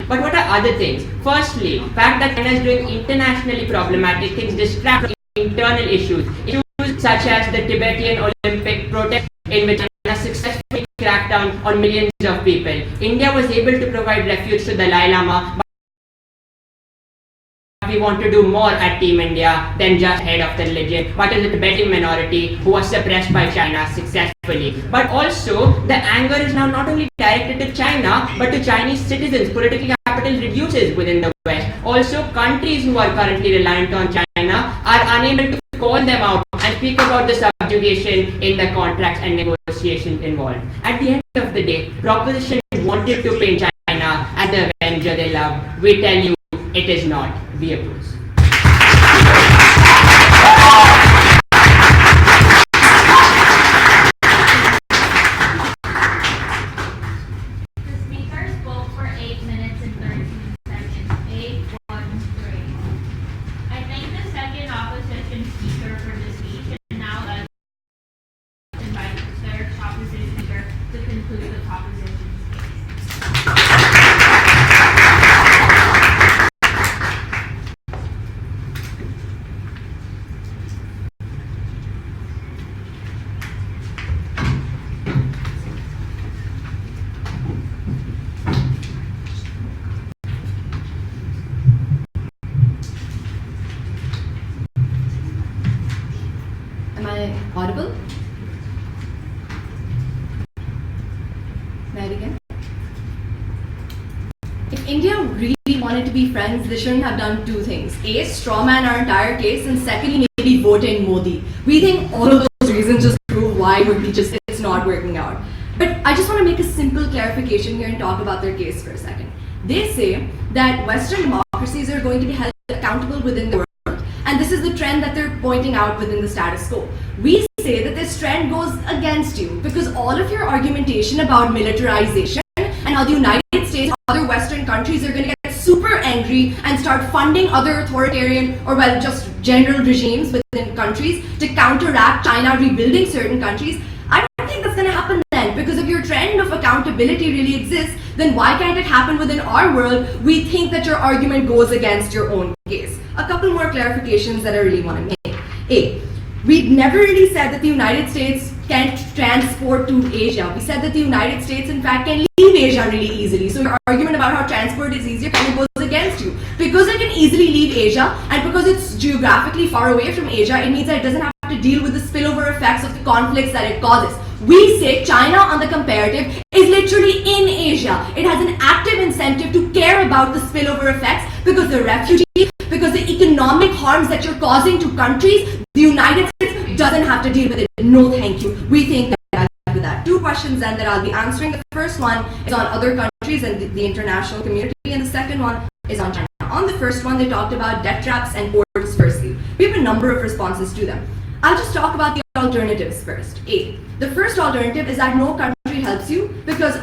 But what are other things? Firstly, the fact that China is doing internationally problematic things distract from internal issues such as the Tibetan Olympic protest in which China successfully cracked down on millions of people. India was able to provide refuge to the Dalai Lama, but we want to do more at Team India than just head of the religion, but as a Tibetan minority who was suppressed by China successfully. But also, the anger is now not only directed to China, but to Chinese citizens. Political capital reduces within the West. Also, countries who are currently reliant on China are unable to call them out and speak about the subjugation in the contracts and negotiations involved. At the end of the day, proposition wanted to paint China as the avenger they love. We tell you, it is not. We oppose. The speaker spoke for 8 minutes and 13 seconds. 8-1-3. I thank the second opposition speaker for the speech, and now let's invite the third opposition speaker to conclude the proposition's case. Am I audible? May I begin? If India really wanted to be friends, they shouldn't have done two things. A, strawman our entire case, and secondly, maybe vote in Modi. We think all of those reasons just prove why it's not working out. But I just want to make a simple clarification here and talk about their case for a second. They say that Western democracies are going to be held accountable within the world. And this is the trend that they're pointing out within the status quo. We say that this trend goes against you because all of your argumentation about militarization and how the United States and other Western countries are going to get super angry and start funding other authoritarian or just general regimes within countries to counteract China rebuilding certain countries. I don't think that's going to happen then, because if your trend of accountability really exists, then why can't it happen within our world? We think that your argument goes against your own case. A couple more clarifications that I really want to make. A, we never really said that the United States can't transport to Asia. We said that the United States, in fact, can leave Asia really easily. So your argument about how transport is easier kind of goes against you. Because it can easily leave Asia, and because it's geographically far away from Asia, it means that it doesn't have to deal with the spillover effects of the conflicts that it causes. We say China, on the comparative, is literally in Asia. It has an active incentive to care about the spillover effects because the refugees, because the economic harms that you're causing to countries, the United States doesn't have to deal with it. No, thank you. We think that with that. Two questions then that I'll be answering. The first one is on other countries and the international community, and the second one is on China. On the first one, they talked about debt traps and ports firstly. We have a number of responses to them. I'll just talk about the alternatives first. A, the first alternative is that no country helps you because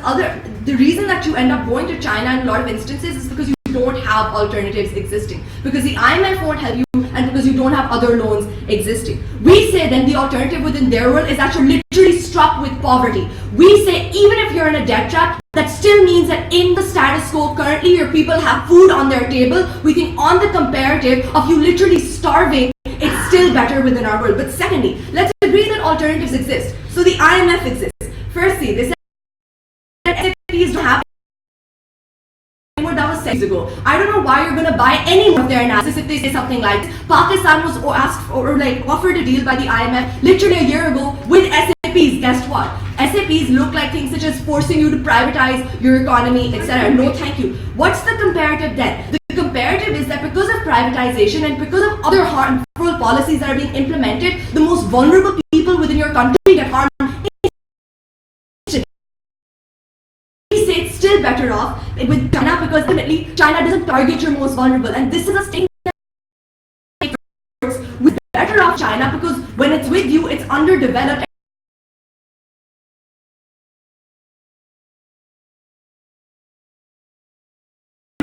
the reason that you end up going to China in a lot of instances is because you don't have alternatives existing. Because the IMF won't help you and because you don't have other loans existing. We say then the alternative within their world is that you're literally struck with poverty. We say even if you're in a debt trap, that still means that in the status quo currently your people have food on their table. We think on the comparative of you literally starving, it's still better within our world. But secondly, let's agree that alternatives exist. So the IMF exists. Firstly, they said that SAPs don't have anymore. That was 6 years ago. I don't know why you're going to buy any more of their analysis if they say something like this. Pakistan was asked or offered a deal by the IMF literally a year ago with SAPs. Guess what? SAPs look like things such as forcing you to privatize your economy, etc. No, thank you. What's the comparative then? The comparative is that because of privatization and because of other harmful policies that are being implemented, the most vulnerable people within your country get harmed. We say it's still better off with China because ultimately China doesn't target your most vulnerable, and this is a statement with better off China because when it's with you, it's underdeveloped.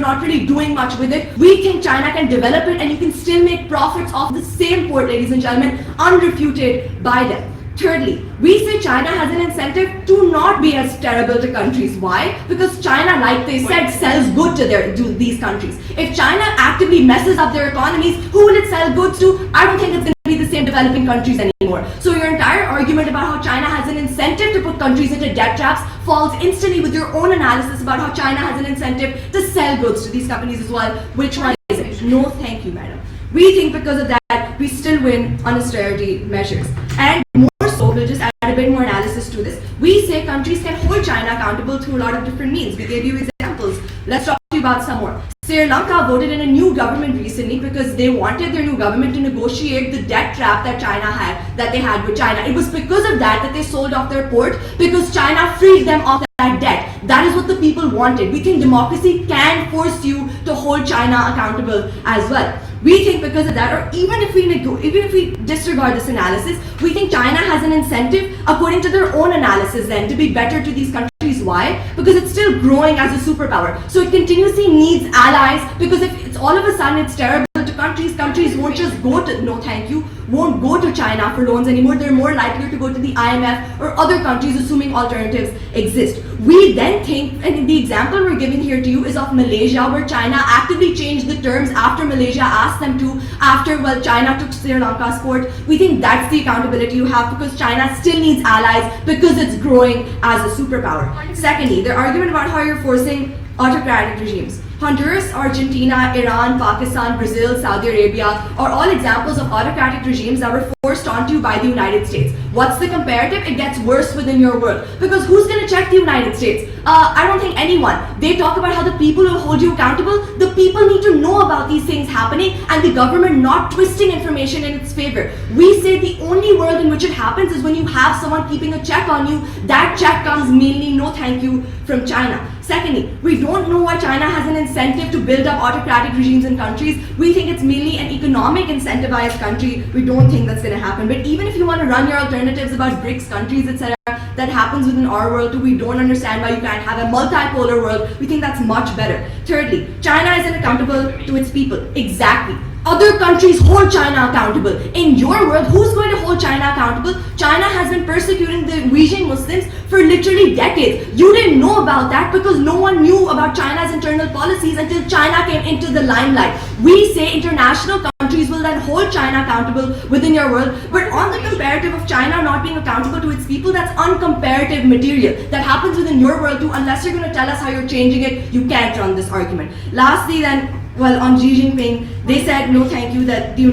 not really doing much with it. We think China can develop it and you can still make profits off the same port, ladies and gentlemen, unrefuted by them. Thirdly, we say China has an incentive to not be as terrible to countries. Why? Because China, like they said, sells good to these countries. If China actively messes up their economies, who will it sell goods to? I don't think it's going to be the same developing countries anymore. So your entire argument about how China has an incentive to put countries into debt traps falls instantly with your own analysis about how China has an incentive to sell goods to these companies as well. Which one is it? No, thank you, madam. We think because of that, we still win on austerity measures. And more so, we'll just add a bit more analysis to this. We say countries can hold China accountable through a lot of different means. We gave you examples. Let's talk to you about some more. Sri Lanka voted in a new government recently because they wanted their new government to negotiate the debt trap that they had with China. It was because of that they sold off their port, because China freed them off that debt. That is what the people wanted. We think democracy can force you to hold China accountable as well. We think because of that, or even if we disregard this analysis, we think China has an incentive, according to their own analysis then, to be better to these countries. Why? Because it's still growing as a superpower. So it continuously needs allies, because if it's all of a sudden it's terrible to countries won't just go to, no thank you, won't go to China for loans anymore. They're more likely to go to the IMF or other countries, assuming alternatives exist. We then think, and the example we're giving here to you is of Malaysia, where China actively changed the terms after Malaysia asked them to, after China took Sri Lanka's port. We think that's the accountability you have, because China still needs allies because it's growing as a superpower. Secondly, their argument about how you're forcing autocratic regimes. Honduras, Argentina, Iran, Pakistan, Brazil, Saudi Arabia are all examples of autocratic regimes that were forced onto you by the United States. What's the comparative? It gets worse within your world. Because who's going to check the United States? I don't think anyone. They talk about how the people will hold you accountable. The people need to know about these things happening and the government not twisting information in its favor. We say the only world in which it happens is when you have someone keeping a check on you. That check comes mainly, no thank you, from China. Secondly, we don't know why China has an incentive to build up autocratic regimes in countries. We think it's mainly an economic incentivized country. We don't think that's going to happen. But even if you want to run your alternatives about BRICS countries, etc., that happens within our world too. We don't understand why you can't have a multipolar world. We think that's much better. Thirdly, China isn't accountable to its people. Exactly. Other countries hold China accountable. In your world, who's going to hold China accountable? China has been persecuting the Uyghur Muslims for literally decades. You didn't know about that because no one knew about China's internal policies until China came into the limelight. We say international countries will then hold China accountable within your world. But on the comparative of China not being accountable to its people, that's uncomparative material. That happens within your world too. Unless you're going to tell us how you're changing it, you can't run this argument. Lastly then, well, on Xi Jinping, they said no thank you that the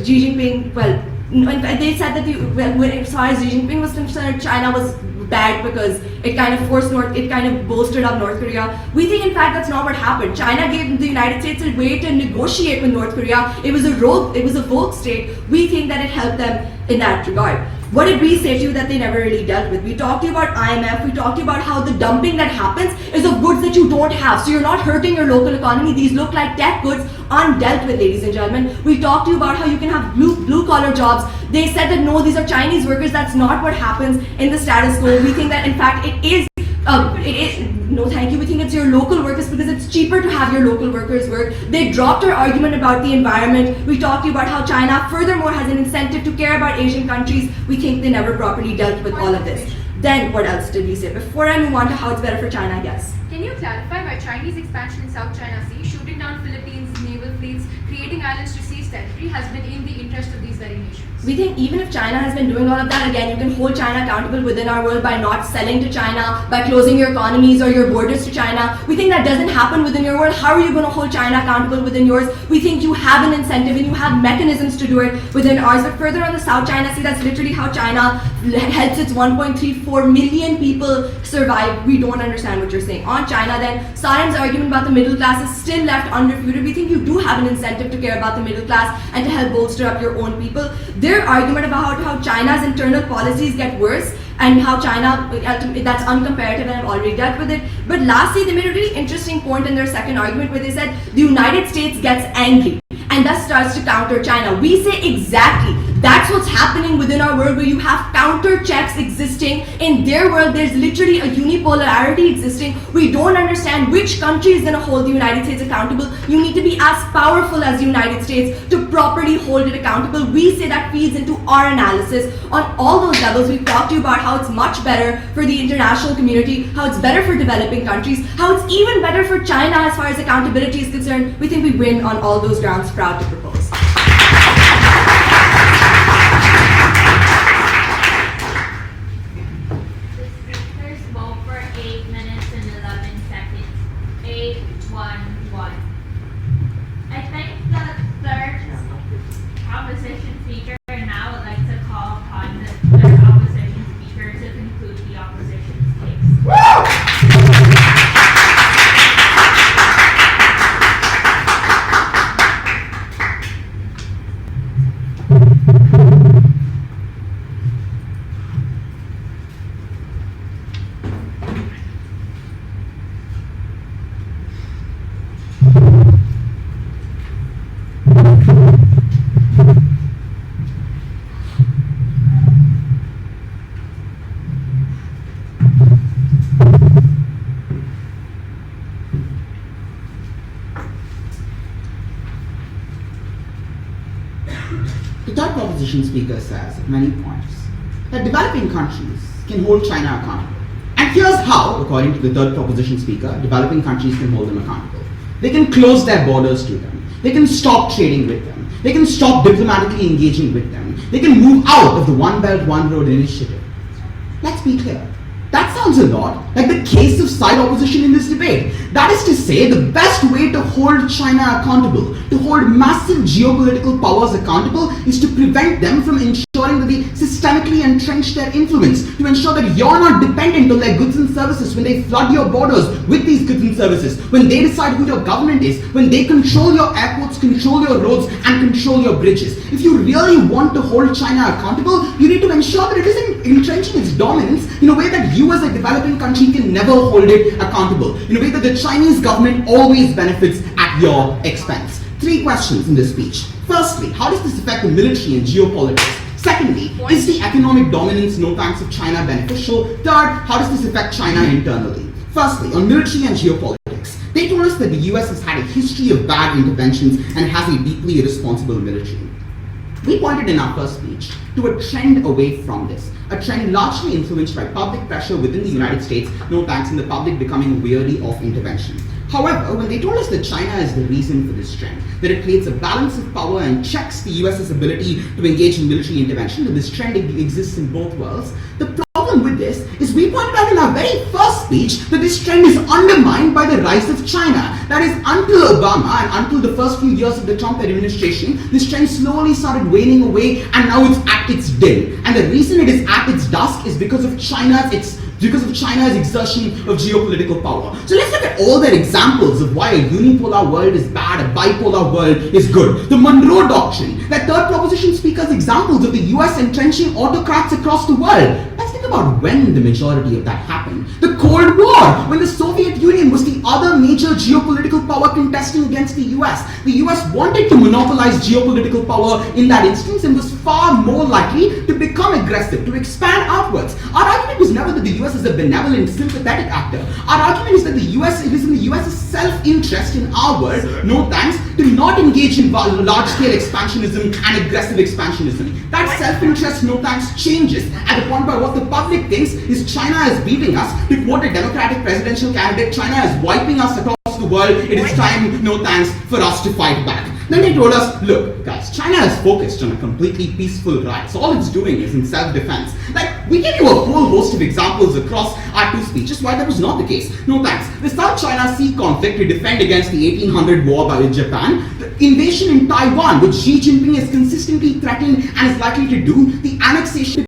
Xi Jinping, well, they said that as far as Xi Jinping was concerned, China was bad because it kind of bolstered up North Korea. We think in fact that's not what happened. China gave the United States a way to negotiate with North Korea. It was a vogue state. We think that it helped them in that regard. What did we say to you that they never really dealt with? We talked to you about IMF, we talked to you about how the dumping that happens is of goods that you don't have. So you're not hurting your local economy. These look like tech goods undealt with, ladies and gentlemen. We talked to you about how you can have blue collar jobs. They said that no, these are Chinese workers. That's not what happens in the status quo. We think that in fact it is no thank you. We think it's your local workers because it's cheaper to have your local workers work. They dropped our argument about the environment. We talked to you about how China furthermore has an incentive to care about Asian countries. We think they never properly dealt with all of this. Then what else did we say? Before I move on to how it's better for China, yes. Can you clarify why Chinese expansion in South China Sea, shooting down Philippines naval fleets, creating islands to seize territory has been in the interest of these very nations? We think even if China has been doing all of that, again, you can hold China accountable within our world by not selling to China, by closing your economies or your borders to China. We think that doesn't happen within your world. How are you going to hold China accountable within yours? We think you have an incentive and you have mechanisms to do it within ours. But further on the South China Sea, that's literally how China helps its 1.34 million people survive. We don't understand what you're saying. On China then, Saren's argument about the middle class is still left unrefuted. We think you do have an incentive to care about the middle class and to help bolster up your own people. Their argument about how China's internal policies get worse and how China, that's uncomparative and I've already dealt with it. But lastly, they made a really interesting point in their second argument where they said the United States gets angry and thus starts to counter China. We say exactly That's what's happening within our world, where you have counter checks existing. In their world, there's literally a unipolarity existing. We don't understand which country is going to hold the United States accountable. You need to be as powerful as the United States to properly hold it accountable. We say that feeds into our analysis on all those levels. We've talked to you about how it's much better for the international community, how it's better for developing countries, how it's even better for China as far as accountability is concerned. We think we win on all those grounds. Proud to propose. Vote for 8 minutes and 11 seconds. 8-1-1. I thank the third opposition speaker, and now I'd like to call upon the third opposition speaker to conclude the opposition's case. The third proposition speaker says at many points that developing countries can hold China accountable. And here's how, according to the third proposition speaker, developing countries can hold them accountable. They can close their borders to them. They can stop trading with them. They can stop diplomatically engaging with them. They can move out of the One Belt, One Road initiative. Let's be clear. That sounds a lot like the case of side opposition in this debate. That is to say, the best way to hold China accountable, to hold massive geopolitical powers accountable, is to prevent them from ensuring that they systemically entrench their influence, to ensure that you're not dependent on their goods and services when they flood your borders with these goods and services, when they decide who your government is, when they control your airports, control your roads, and control your bridges. If you really want to hold China accountable, you need to ensure that it isn't entrenching its dominance in a way that you as a developing country can never hold it accountable, in a way that the Chinese government always benefits at your expense. 3 questions in this speech. Firstly, how does this affect the military and geopolitics? Secondly, is the economic dominance no thanks of China beneficial? Third, how does this affect China internally? Firstly, on military and geopolitics, they told us that the US has had a history of bad interventions and has a deeply irresponsible military. We pointed in our first speech to a trend away from this, a trend largely influenced by public pressure within the United States, no thanks in the public becoming weary of intervention. However, when they told us that China is the reason for this trend, that it creates a balance of power and checks the US's ability to engage in military intervention, that this trend exists in both worlds, the problem with this is we pointed out in our very first speech that this trend is undermined by the rise of China. That is, until Obama and until the first few years of the Trump administration, this trend slowly started waning away and now it's at its dim. And the reason it is at its dusk is because of China's exertion of geopolitical power. So let's look at all their examples of why a unipolar world is bad, a bipolar world is good. The Monroe Doctrine, that third proposition speaker's examples of the US entrenching autocrats across the world. Let's think about when the majority of that happened. The Cold War, when the Soviet Union was the other major geopolitical power contesting against the US. The US wanted to monopolize geopolitical power in that instance and was far more likely to become aggressive, to expand outwards. Our argument was never that the US is a benevolent, sympathetic actor. Our argument is that it is in the US's self-interest in our world, no thanks, to not engage in large-scale expansionism and aggressive expansionism. That self-interest, no thanks, changes at the point where what the public thinks is China is beating us. To quote a Democratic presidential candidate, China is wiping us across the world. It is time, no thanks, for us to fight back. Then they told us, look guys, China is focused on a completely peaceful rise. All it's doing is in self-defense. Like, we gave you a whole host of examples across our 2 speeches why that was not the case. No thanks. The South China Sea conflict to defend against the 1800 war by Japan, the invasion in Taiwan, which Xi Jinping has consistently threatened and is likely to do, the annexation.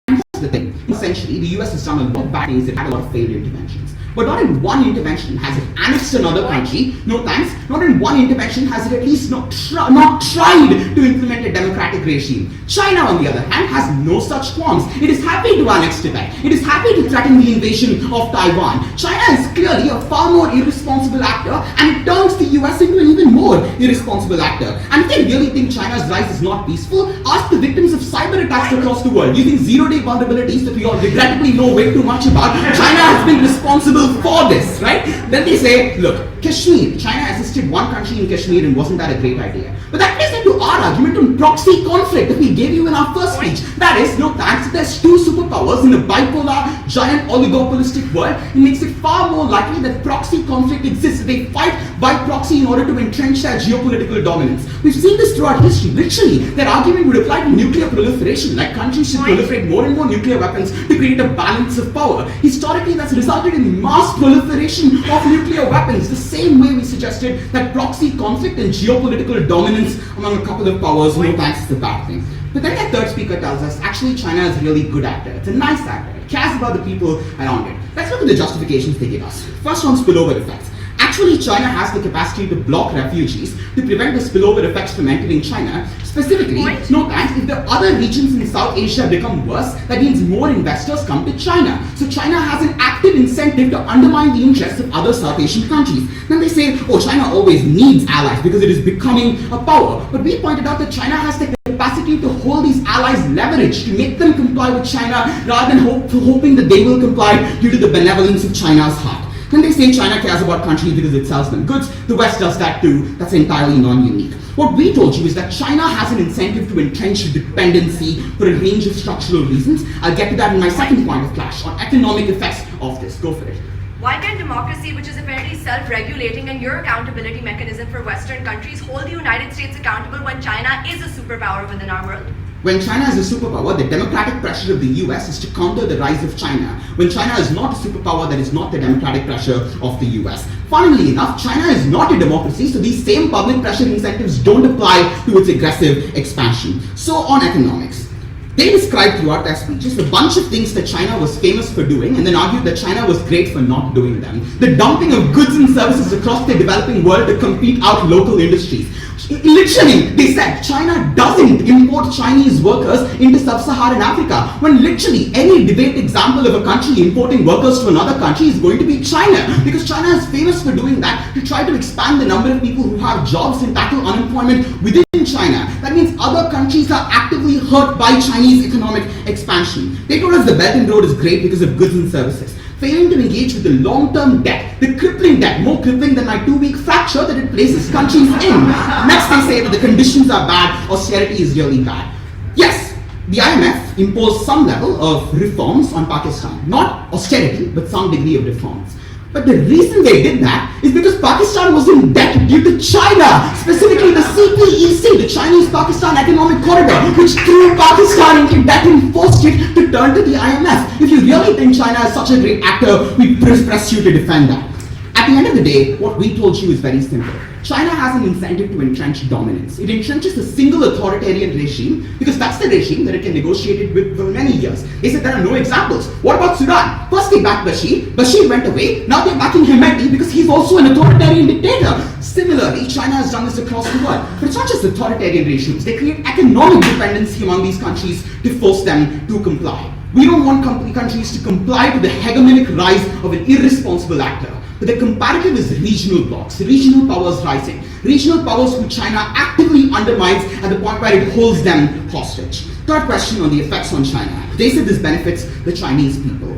The thing. Essentially, the US has done a lot of bad things. It had a lot of failed interventions. But not in one intervention has it annexed another country. No thanks. Not in one intervention has it at least not tried to implement a democratic regime. China, on the other hand, has no such qualms. It is happy to annex Tibet. It is happy to threaten the invasion of Taiwan. China is clearly a far more irresponsible actor, and it turns the US into an even more irresponsible actor. And if they really think China's rise is not peaceful, ask the victims of cyber attacks across the world using zero-day vulnerabilities that we all regrettably know way too much about. China has been responsible for this, right? Then they say, look, Kashmir, China assisted one country in Kashmir, and wasn't that a great idea? But that plays into our argument on proxy conflict that we gave you in our first speech. That is, no thanks, there's two superpowers in a bipolar, giant oligopolistic world. It makes it far more likely that proxy conflict exists. They fight by proxy in order to entrench their geopolitical dominance. We've seen this throughout history. Literally, their argument would apply to nuclear proliferation, like countries should proliferate more and more nuclear weapons to create a balance of power. Historically, that's resulted in mass proliferation of nuclear weapons, the same way we suggested that proxy conflict and geopolitical dominance among a couple of powers, no thanks, is a bad thing. But then the third speaker tells us, actually China is a really good actor. It's a nice actor. It cares about the people around it. Let's look at the justifications they give us. First one, spillover effects. Actually, China has the capacity to block refugees to prevent the spillover effects from entering China. Specifically, no thanks, if the other regions in South Asia become worse, that means more investors come to China. So China has an active incentive to undermine the interests of other South Asian countries. Then they say, oh, China always needs allies because it is becoming a power. But we pointed out that China has the capacity to hold these allies leveraged to make them comply with China rather than hoping that they will comply due to the benevolence of China's heart. When they say China cares about countries because it sells them goods, the West does that too. That's entirely non-unique. What we told you is that China has an incentive to entrench dependency for a range of structural reasons. I'll get to that in my second point of clash on economic effects of this. Go for it. Why can democracy, which is apparently self-regulating and your accountability mechanism for Western countries, hold the United States accountable when China is a superpower within our world? When China is a superpower, the democratic pressure of the US is to counter the rise of China. When China is not a superpower, that is not the democratic pressure of the US. Funnily enough, China is not a democracy, so these same public pressure incentives don't apply to its aggressive expansion. So on economics. They described throughout their speeches a bunch of things that China was famous for doing and then argued that China was great for not doing them. The dumping of goods and services across the developing world to compete out local industries. Literally, they said China doesn't import Chinese workers into sub-Saharan Africa, when literally any debate example of a country importing workers to another country is going to be China, because China is famous for doing that to try to expand the number of people who have jobs and tackle unemployment within China. That means other countries are actively hurt by Chinese economic expansion. They told us the Belt and Road is great because of goods and services. Failing to engage with the long-term debt, the crippling debt, more crippling than my 2-week fracture that it places countries in. Next they say that the conditions are bad, austerity is really bad. Yes, the IMF imposed some level of reforms on Pakistan. Not austerity, but some degree of reforms. But the reason they did that is because Pakistan was in debt due to China, specifically the CPEC, the Chinese-Pakistan Economic Corridor, which threw Pakistan into debt and forced it to turn to the IMF. If you really think China is such a great actor, we press you to defend that. At the end of the day, what we told you is very simple. China has an incentive to entrench dominance. It entrenches a single authoritarian regime because that's the regime that it can negotiate it with for many years. They said there are no examples. What about Sudan? First they backed Bashir. Bashir went away. Now they're backing Hemeti because he's also an authoritarian dictator. Similarly, China has done this across the world. But it's not just authoritarian regimes. They create economic dependency among these countries to force them to comply. We don't want countries to comply to the hegemonic rise of an irresponsible actor. But the comparative is regional blocks, regional powers rising, regional powers who China actively undermines at the point where it holds them hostage. Third question on the effects on China. They said this benefits the Chinese people.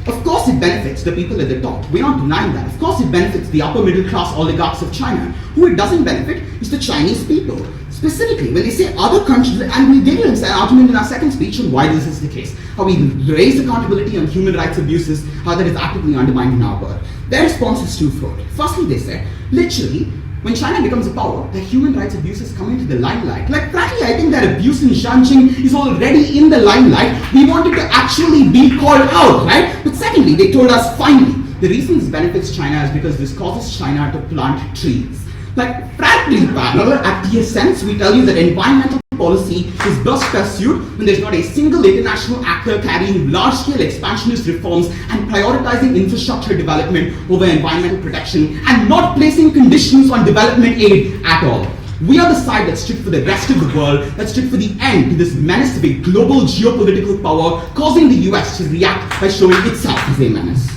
Of course it benefits the people at the top. We're not denying that. Of course it benefits the upper middle class oligarchs of China. Who it doesn't benefit is the Chinese people. Specifically, when they say other countries, and we gave an argument in our second speech on why this is the case, how we raise accountability on human rights abuses, how that is actively undermined in our world. Their response is twofold. Firstly, they said, literally, when China becomes a power, the human rights abuses come into the limelight. Frankly, I think that abuse in Shanxing is already in the limelight. We want it to actually be called out, right? But secondly, they told us, finally, the reason this benefits China is because this causes China to plant trees. Like, frankly, panel, at TSNs, we tell you that environmental policy is best pursued when there's not a single international actor carrying large-scale expansionist reforms and prioritizing infrastructure development over environmental protection and not placing conditions on development aid at all. We are the side that stood for the rest of the world, that stood for the end to this menace of a global geopolitical power, causing the US to react by showing itself as a menace.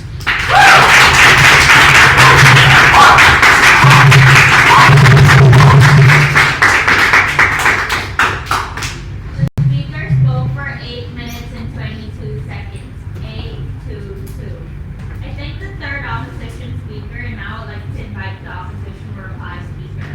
The speaker spoke for 8 minutes and 22 seconds. 822. I thank the third opposition speaker, and now I'd like to invite the opposition reply speaker.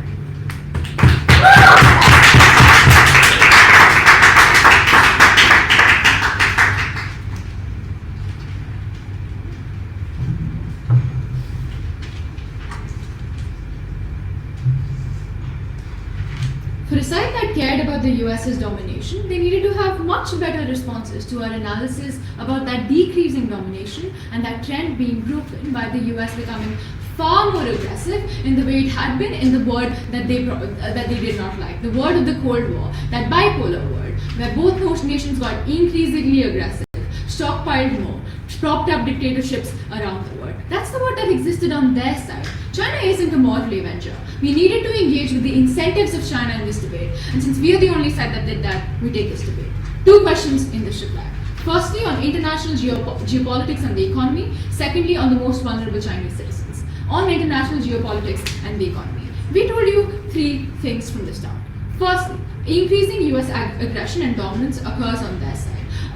For a side that cared about the US's domination, they needed to have much better responses to our analysis about that decreasing domination and that trend being broken by the US becoming far more aggressive in the way it had been in the word that they did not like, the word of the Cold War, that bipolar word, where both nations got increasingly aggressive, stockpiled more, propped up dictatorships around the world. That's the word that existed on their side. China isn't a moral avenger. We needed to engage with the incentives of China in this debate, and since we are the only side that did that, we take this debate. Two questions in this reply. Firstly, on international geopolitics and the economy. Secondly, on the most vulnerable Chinese citizens. On international geopolitics and the economy, we told you three things from the start. Firstly, increasing US aggression and dominance occurs on their side.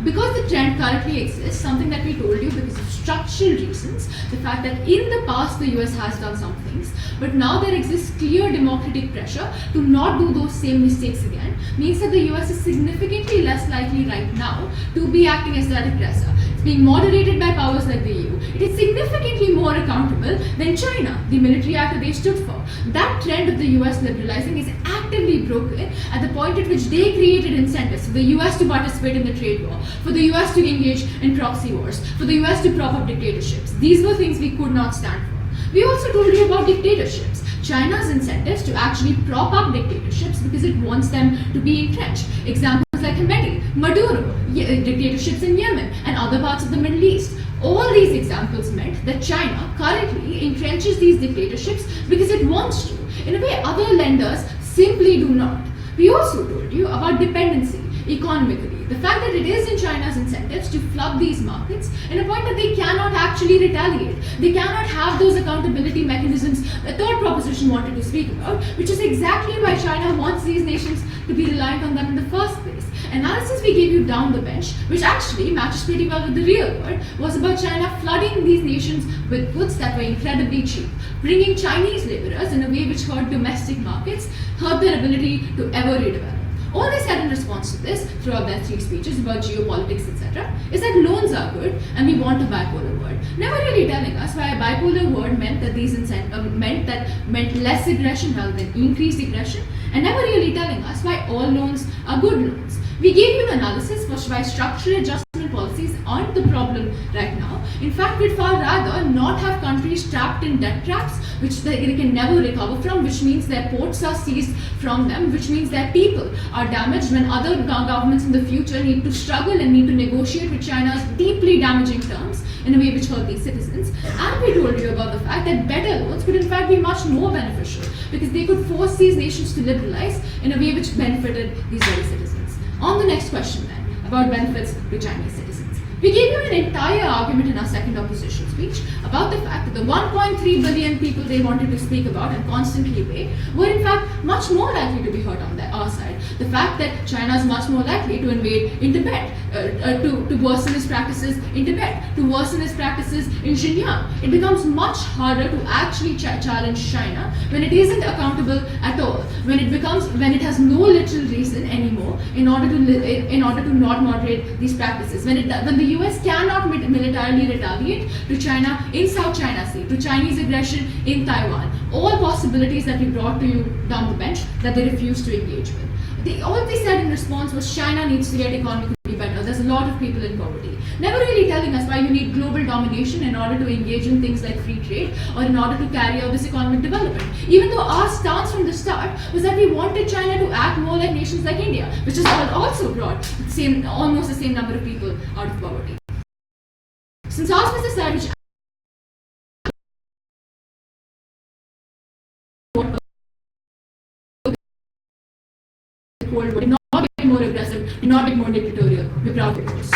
Because the trend currently exists, something that we told you because of structural reasons, the fact that in the past the US has done some things, but now there exists clear democratic pressure to not do those same mistakes again, means that the US is significantly less likely right now to be acting as that aggressor. It's being moderated by powers like the EU. It is significantly more accountable than China, the military actor they stood for. That trend of the US liberalizing is actively broken at the point at which they created incentives for the US to participate in the trade war, for the US to engage in proxy wars, for the US to prop up dictatorships. These were things we could not stand for. We also told you about dictatorships. China's incentives to actually prop up dictatorships because it wants them to be entrenched. Examples like Hemeti, Maduro, dictatorships in Yemen and other parts of the Middle East. All these examples meant that China currently entrenches these dictatorships because it wants to, in a way other lenders simply do not. We also told you about dependency economically. The fact that it is in China's incentives to flood these markets in a point that they cannot actually retaliate. They cannot have those accountability mechanisms the third proposition wanted to speak about, which is exactly why China wants these nations to be reliant on them in the first place. Analysis we gave you down the bench, which actually matches pretty well with the real world, was about China flooding these nations with goods that were incredibly cheap, bringing Chinese laborers in a way which hurt domestic markets, hurt their ability to ever redevelop. All they said in response to this, throughout their three speeches about geopolitics, etc., is that loans are good and we want a bipolar world. Never really telling us why a bipolar world meant that meant less aggression rather than increased aggression, and never really telling us why all loans are good loans. We gave you an analysis for why structural adjustment policies aren't the problem right now. In fact, we'd far rather not have countries trapped in debt traps, which they can never recover from, which means their ports are seized from them, which means their people are damaged when other governments in the future need to struggle and need to negotiate with China's deeply damaging terms in a way which hurt these citizens. And we told you about the fact that better loans could in fact be much more beneficial because they could force these nations to liberalize in a way which benefited these very citizens. On the next question then, about benefits to Chinese citizens. We gave you an entire argument in our second opposition speech about the fact that the 1.3 billion people they wanted to speak about and constantly pay were in fact much more likely to be hurt on our side. The fact that China is much more likely to invade in Tibet, to worsen its practices in Tibet, to worsen its practices in Xinjiang. It becomes much harder to actually challenge China when it isn't accountable at all, when it has no literal reason anymore in order to not moderate these practices, when the US cannot militarily retaliate to China in South China Sea, to Chinese aggression in Taiwan. All possibilities that we brought to you down the bench that they refused to engage with. All they said in response was China needs to get economically better. There's a lot of people in poverty. Never really telling us why you need global domination in order to engage in things like free trade or in order to carry out this economic development. Even though our stance from the start was that we wanted China to act more like nations like India, which has also brought almost the same number of people out of poverty. Since ours was the side which Cold War did not get more aggressive, did not get more dictatorial. We're proud of this.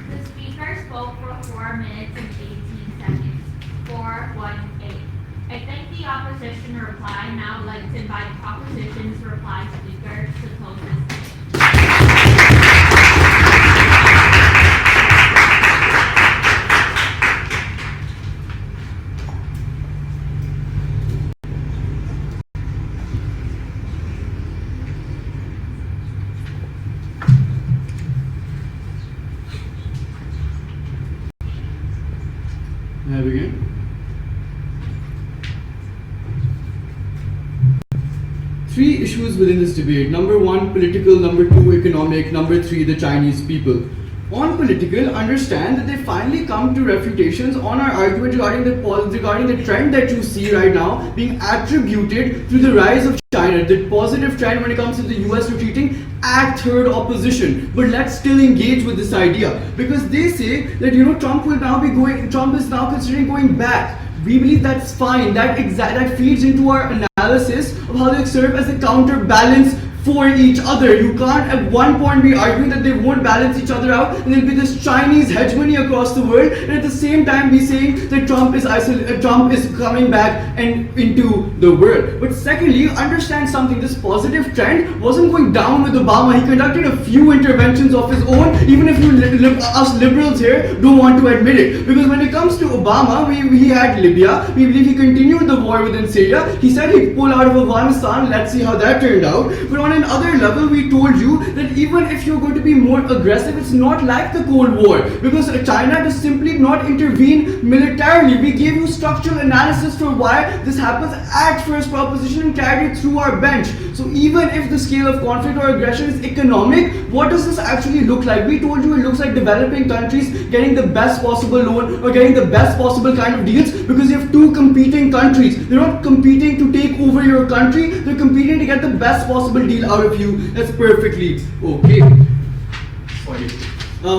The speaker spoke for 4 minutes and 18 seconds. 418. I thank the opposition to reply. Now I'd like to invite opposition's reply speaker to close this session. May I begin? Three issues within this debate. Number one, political. Number two, economic. Number three, the Chinese people. On political, understand that they finally come to refutations on our argument regarding the trend that you see right now being attributed to the rise of China, the positive trend when it comes to the US retreating at third opposition. But let's still engage with this idea, because they say that Trump is now considering going back. We believe that's fine. That feeds into our analysis of how they serve as a counterbalance for each other. You can't at one point be arguing that they won't balance each other out and there'll be this Chinese hegemony across the world, and at the same time be saying that Trump is coming back and into the world. But secondly, understand something. This positive trend wasn't going down with Obama. He conducted a few interventions of his own, even if us liberals here don't want to admit it. Because when it comes to Obama, he had Libya. We believe he continued the war within Syria. He said he'd pull out of Afghanistan. Let's see how that turned out. But on another level, we told you that even if you're going to be more aggressive, it's not like the Cold War, because China does simply not intervene militarily. We gave you structural analysis for why this happens at first proposition and carried it through our bench. So even if the scale of conflict or aggression is economic, what does this actually look like? We told you it looks like developing countries getting the best possible loan or getting the best possible kind of deals, because you have two competing countries. They're not competing to take over your country, they're competing to get the best possible deal out of you. That's perfectly okay. Sorry.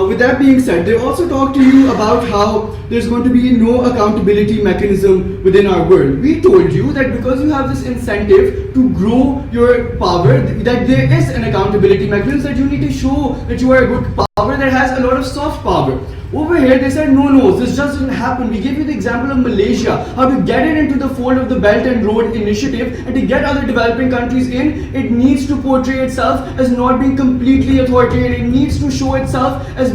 With that being said, they also talk to you about how there's going to be no accountability mechanism within our world. We told you that because you have this incentive to grow your power, that there is an accountability mechanism, that you need to show that you are a good power that has a lot of soft power. Over here, they said, no, this just doesn't happen. We gave you the example of Malaysia, how to get it into the fold of the Belt and Road Initiative, and to get other developing countries in, it needs to portray itself as not being completely authoritarian. It needs to show itself as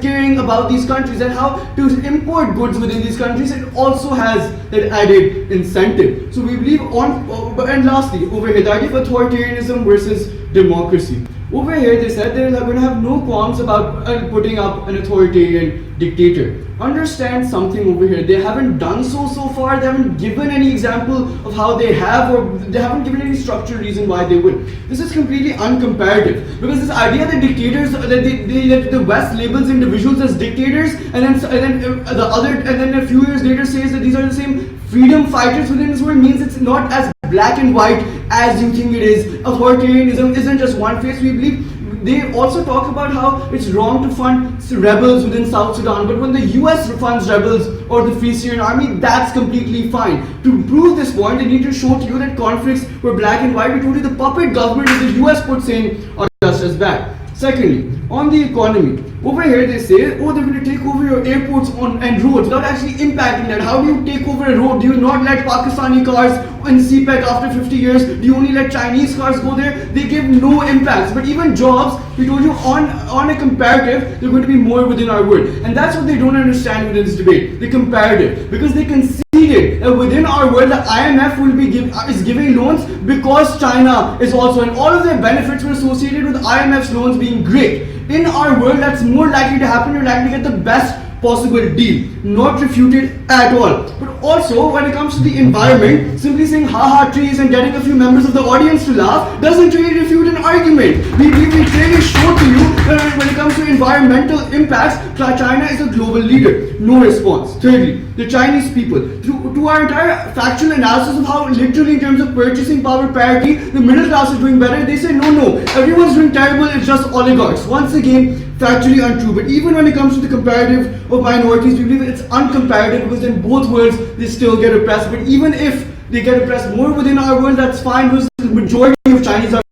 caring about these countries, and how to import goods within these countries. It also has that added incentive. So we believe and lastly, over here, the idea of authoritarianism versus democracy. Over here, they said they're going to have no qualms about putting up an authoritarian dictator. Understand something over here. They haven't done so far. They haven't given any example of how they have, or they haven't given any structural reason why they would. This is completely uncomparative, because this idea that dictators, that the West labels individuals as dictators, and then a few years later says that these are the same freedom fighters within this world, means it's not as black and white as you think it is. Authoritarianism isn't just one face. We believe they also talk about how it's wrong to fund rebels within South Sudan, but when the US funds rebels or the Free Syrian Army, that's completely fine. To prove this point, they need to show to you that conflicts were black and white. We told you the puppet government that the US puts in are just as bad. Secondly, on the economy, over here they say, they're going to take over your airports and roads without actually impacting that. How do you take over a road? Do you not let Pakistani cars in CPEC after 50 years? Do you only let Chinese cars go there? They give no impacts. But even jobs, we told you on a comparative, they're going to be more within our world. And that's what they don't understand within this debate, the comparative. Because they conceded that within our world, the IMF is giving loans because China is also, and all of their benefits were associated with IMF's loans being great. In our world, that's more likely to happen. You're likely to get the best possible deal. not refuted at all. But also, when it comes to the environment, simply saying ha-ha trees and getting a few members of the audience to laugh doesn't really refute an argument. We clearly show to you that when it comes to environmental impacts, China is a global leader. No response. Thirdly, the Chinese people, to our entire factual analysis of how literally in terms of purchasing power parity, the middle class is doing better, they say no, everyone's doing terrible, it's just oligarchs. Once again, factually untrue. But even when it comes to the comparative of minorities, we believe it's uncomparative because in both worlds they still get oppressed. But even if they get oppressed more within our world, that's fine because the majority of Chinese are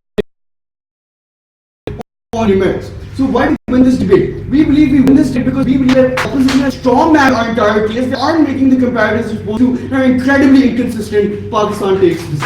on merits. So why do we win this debate? We believe we win this debate because we believe that opposition has strong man our entire case. They aren't making the comparisons opposed to our incredibly inconsistent Pakistan takes this.